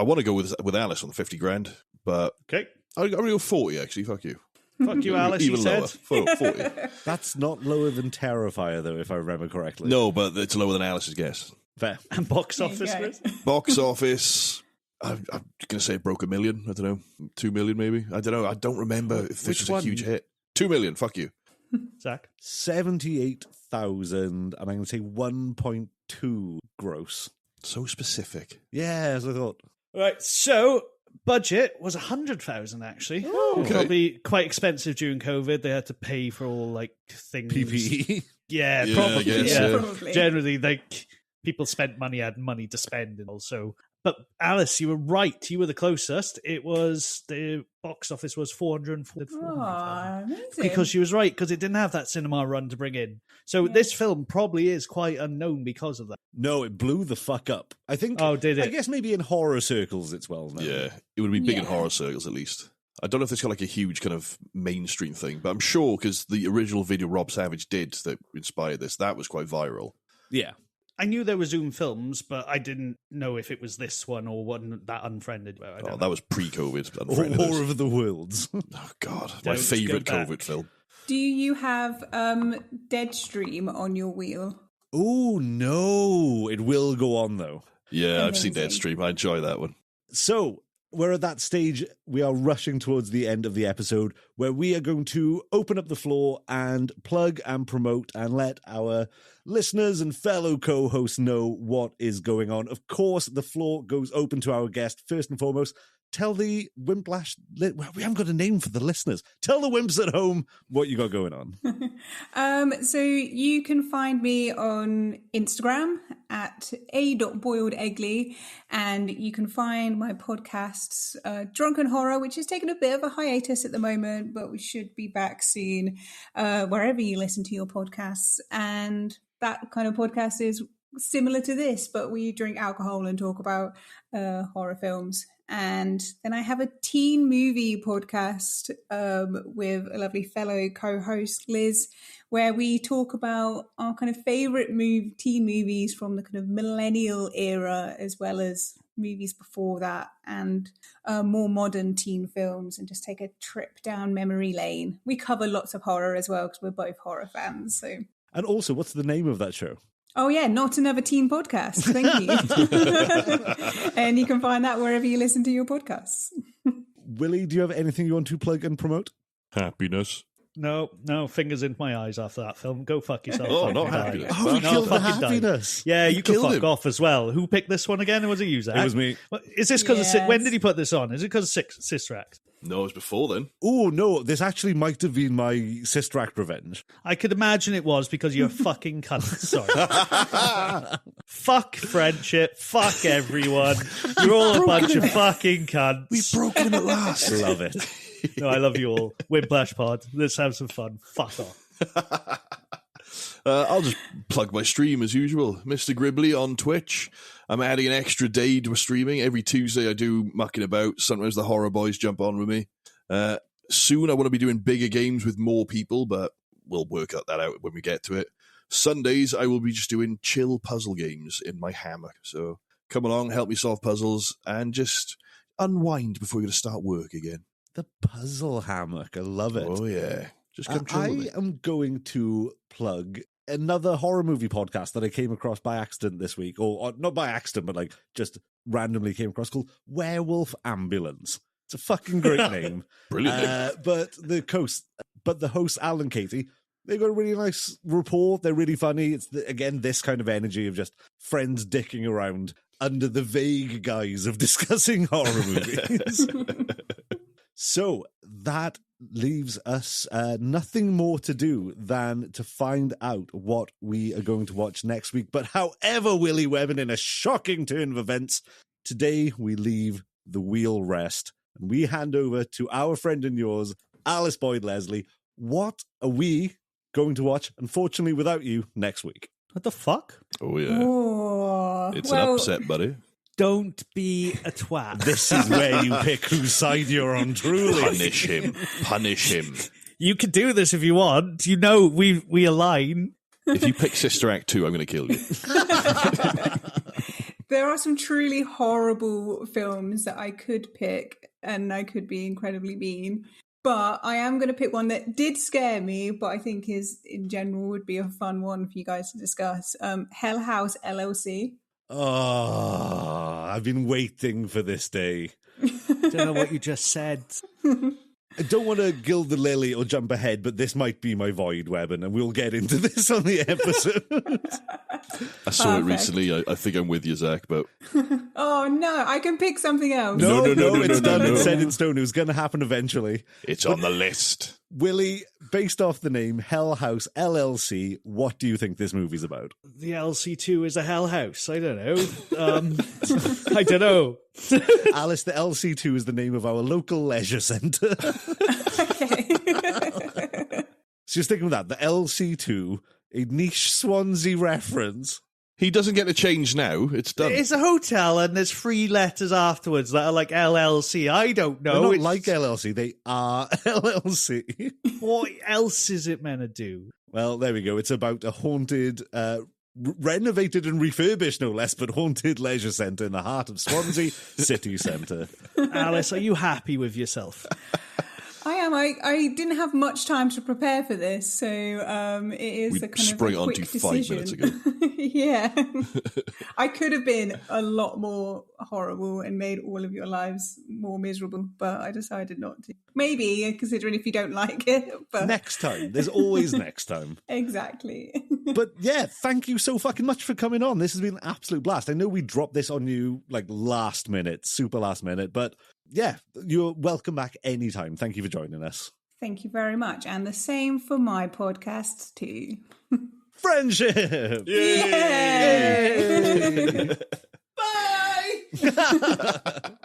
want to go with Alice on the 50 grand, but Okay. I'm going to go 40, actually. Fuck you. Fuck you, Alice, Even you lower. said. 40. That's not lower than Terrifier, though, if I remember correctly. No, but it's lower than Alice's guess. Fair. And box There you office, go. Grizz? Box office, I'm going to say it broke 1 million. I don't know, 2 million maybe. I don't know. I don't remember if this was a huge hit. 2 million. Fuck you. Zach? 78,000, and I'm going to say 1.2 gross. So specific. Yeah, as I thought. Right, so budget was 100,000 actually. Okay. Probably quite expensive during COVID. They had to pay for all like things. PPE. Yeah, Yeah, probably. I guess, yeah. yeah. Probably. Generally, like people spent money, had money to spend, and also. But Alice, you were right. You were the closest. It was the box office was 440,000. Aw, amazing. Because she was right, because it didn't have that cinema run to bring in. So this film probably is quite unknown because of that. No, it blew the fuck up. I think. Oh, did it? I guess maybe in horror circles it's well known. Yeah, it would be big in Yeah. horror circles at least. I don't know if it's got like a huge kind of mainstream thing, but I'm sure because the original video Rob Savage did that inspired this, that was quite viral. Yeah. I knew there were Zoom films, but I didn't know if it was this one or one that Unfriended. I don't know. That was pre-COVID. Or Unfriended War is. of the Worlds. Oh God, Don't my go favourite back. COVID film. Do you have Deadstream on your wheel? Oh, no. It will go on, though. Yeah, I've seen Amazing. Deadstream. I enjoy that one. So, we're at that stage, we are rushing towards the end of the episode, where we are going to open up the floor and plug and promote and let our listeners and fellow co-hosts know what is going on. Of course, the floor goes open to our guest. First and foremost, tell the Wimplash... We haven't got a name for the listeners. Tell the Wimps at home what you got going on. So you can find me on Instagram at a.boiledeggly, and you can find my podcasts, Drunken Horror, which has taken a bit of a hiatus at the moment, but we should be back soon, wherever you listen to your podcasts. And that kind of podcast is similar to this, but we drink alcohol and talk about horror films. And then I have a teen movie podcast with a lovely fellow co-host, Liz, where we talk about our kind of favourite teen movies from the kind of millennial era, as well as movies before that, and more modern teen films, and just take a trip down memory lane. We cover lots of horror as well, because we're both horror fans. So. And also, what's the name of that show? Oh, yeah, Not Another Teen Podcast. Thank you. And you can find that wherever you listen to your podcasts. Willie, do you have anything you want to plug and promote? Happiness. No, fingers into my eyes after that film. Go fuck yourself. Oh, Fucking not die. happiness. Oh, he No, killed the fucking die. happiness. Yeah, you can killed fuck him. off as well. Who picked this one again? Was it you, Zach? It was me. What, is this because Yes. when did he put this on? Is it because of Sister Act? No, it was before then. Oh, no, this actually might have been my Sister Act revenge. I could imagine it was because you're a fucking cunt. Sorry. Fuck friendship. Fuck everyone. You're all a bunch of fucking cunts. We've broken him at last. Love it. No, I love you all. Wimplash pod. Let's have some fun. Fuck off. I'll just plug my stream as usual. Mr. Grizzly on Twitch. I'm adding an extra day to streaming. Every Tuesday I do mucking about. Sometimes the horror boys jump on with me. Soon I want to be doing bigger games with more people, but we'll work that out when we get to it. Sundays I will be just doing chill puzzle games in my hammock. So come along, help me solve puzzles, and just unwind before you're going to start work again. The puzzle hammock. I love it. Oh, yeah. Just come chill with I me. am going to plug another horror movie podcast that I came across by accident this week, or not by accident, but like just randomly came across, called Werewolf Ambulance. It's a fucking great name. Brilliant name. But the host, Alan and Katie, they've got a really nice rapport. They're really funny. It's, again, this kind of energy of just friends dicking around under the vague guise of discussing horror movies. So that leaves us nothing more to do than to find out what we are going to watch next week. But however, Willy Webborn, in a shocking turn of events, today we leave the wheel rest and we hand over to our friend and yours, Alice Boyd Leslie. What are we going to watch, unfortunately without you, next week? What the fuck? Oh, yeah. Oh, It's well, an upset, buddy. Don't be a twat. This is where you pick whose side you're on, truly. Punish him. Punish him. You can do this if you want. You know we align. If you pick Sister Act 2, I'm going to kill you. There are some truly horrible films that I could pick, and I could be incredibly mean. But I am going to pick one that did scare me, but I think is in general would be a fun one for you guys to discuss. Hell House LLC. Oh, I've been waiting for this day. Don't know what you just said. I don't want to gild the lily or jump ahead, but this might be my void weapon, and we'll get into this on the episode. I saw it recently. I think I'm with you, Zach, but... Oh, no, I can pick something else. No, it's done. It's set in stone. It was going to happen eventually. It's on the list. Willie, based off the name Hell House LLC, what do you think this movie's about? The LC2 is a hell house. I don't know. I don't know. Alice, the LC2 is the name of our local leisure centre. Okay. So you're sticking with that. The LC2, a niche Swansea reference. He doesn't get to change now. It's done. It's a hotel and there's 3 letters afterwards that are like LLC. I don't know. They're not It's like LLC, they are LLC. What else is it meant to do? Well, there we go. It's about a haunted, renovated and refurbished, no less, but haunted leisure centre in the heart of Swansea city centre. Alice, are you happy with yourself? I am. I didn't have much time to prepare for this, so it is We a kind sprung of a it on quick to you 5 decision. minutes ago. Yeah. I could have been a lot more horrible and made all of your lives more miserable, but I decided not to. Maybe, considering if you don't like it. But Next time. There's always next time. Exactly. But yeah, thank you so fucking much for coming on. This has been an absolute blast. I know we dropped this on you like last minute, super last minute, but yeah, you're welcome back anytime. Thank you for joining us. Thank you very much. And the same for my podcasts too. Friendship! Yay! Bye!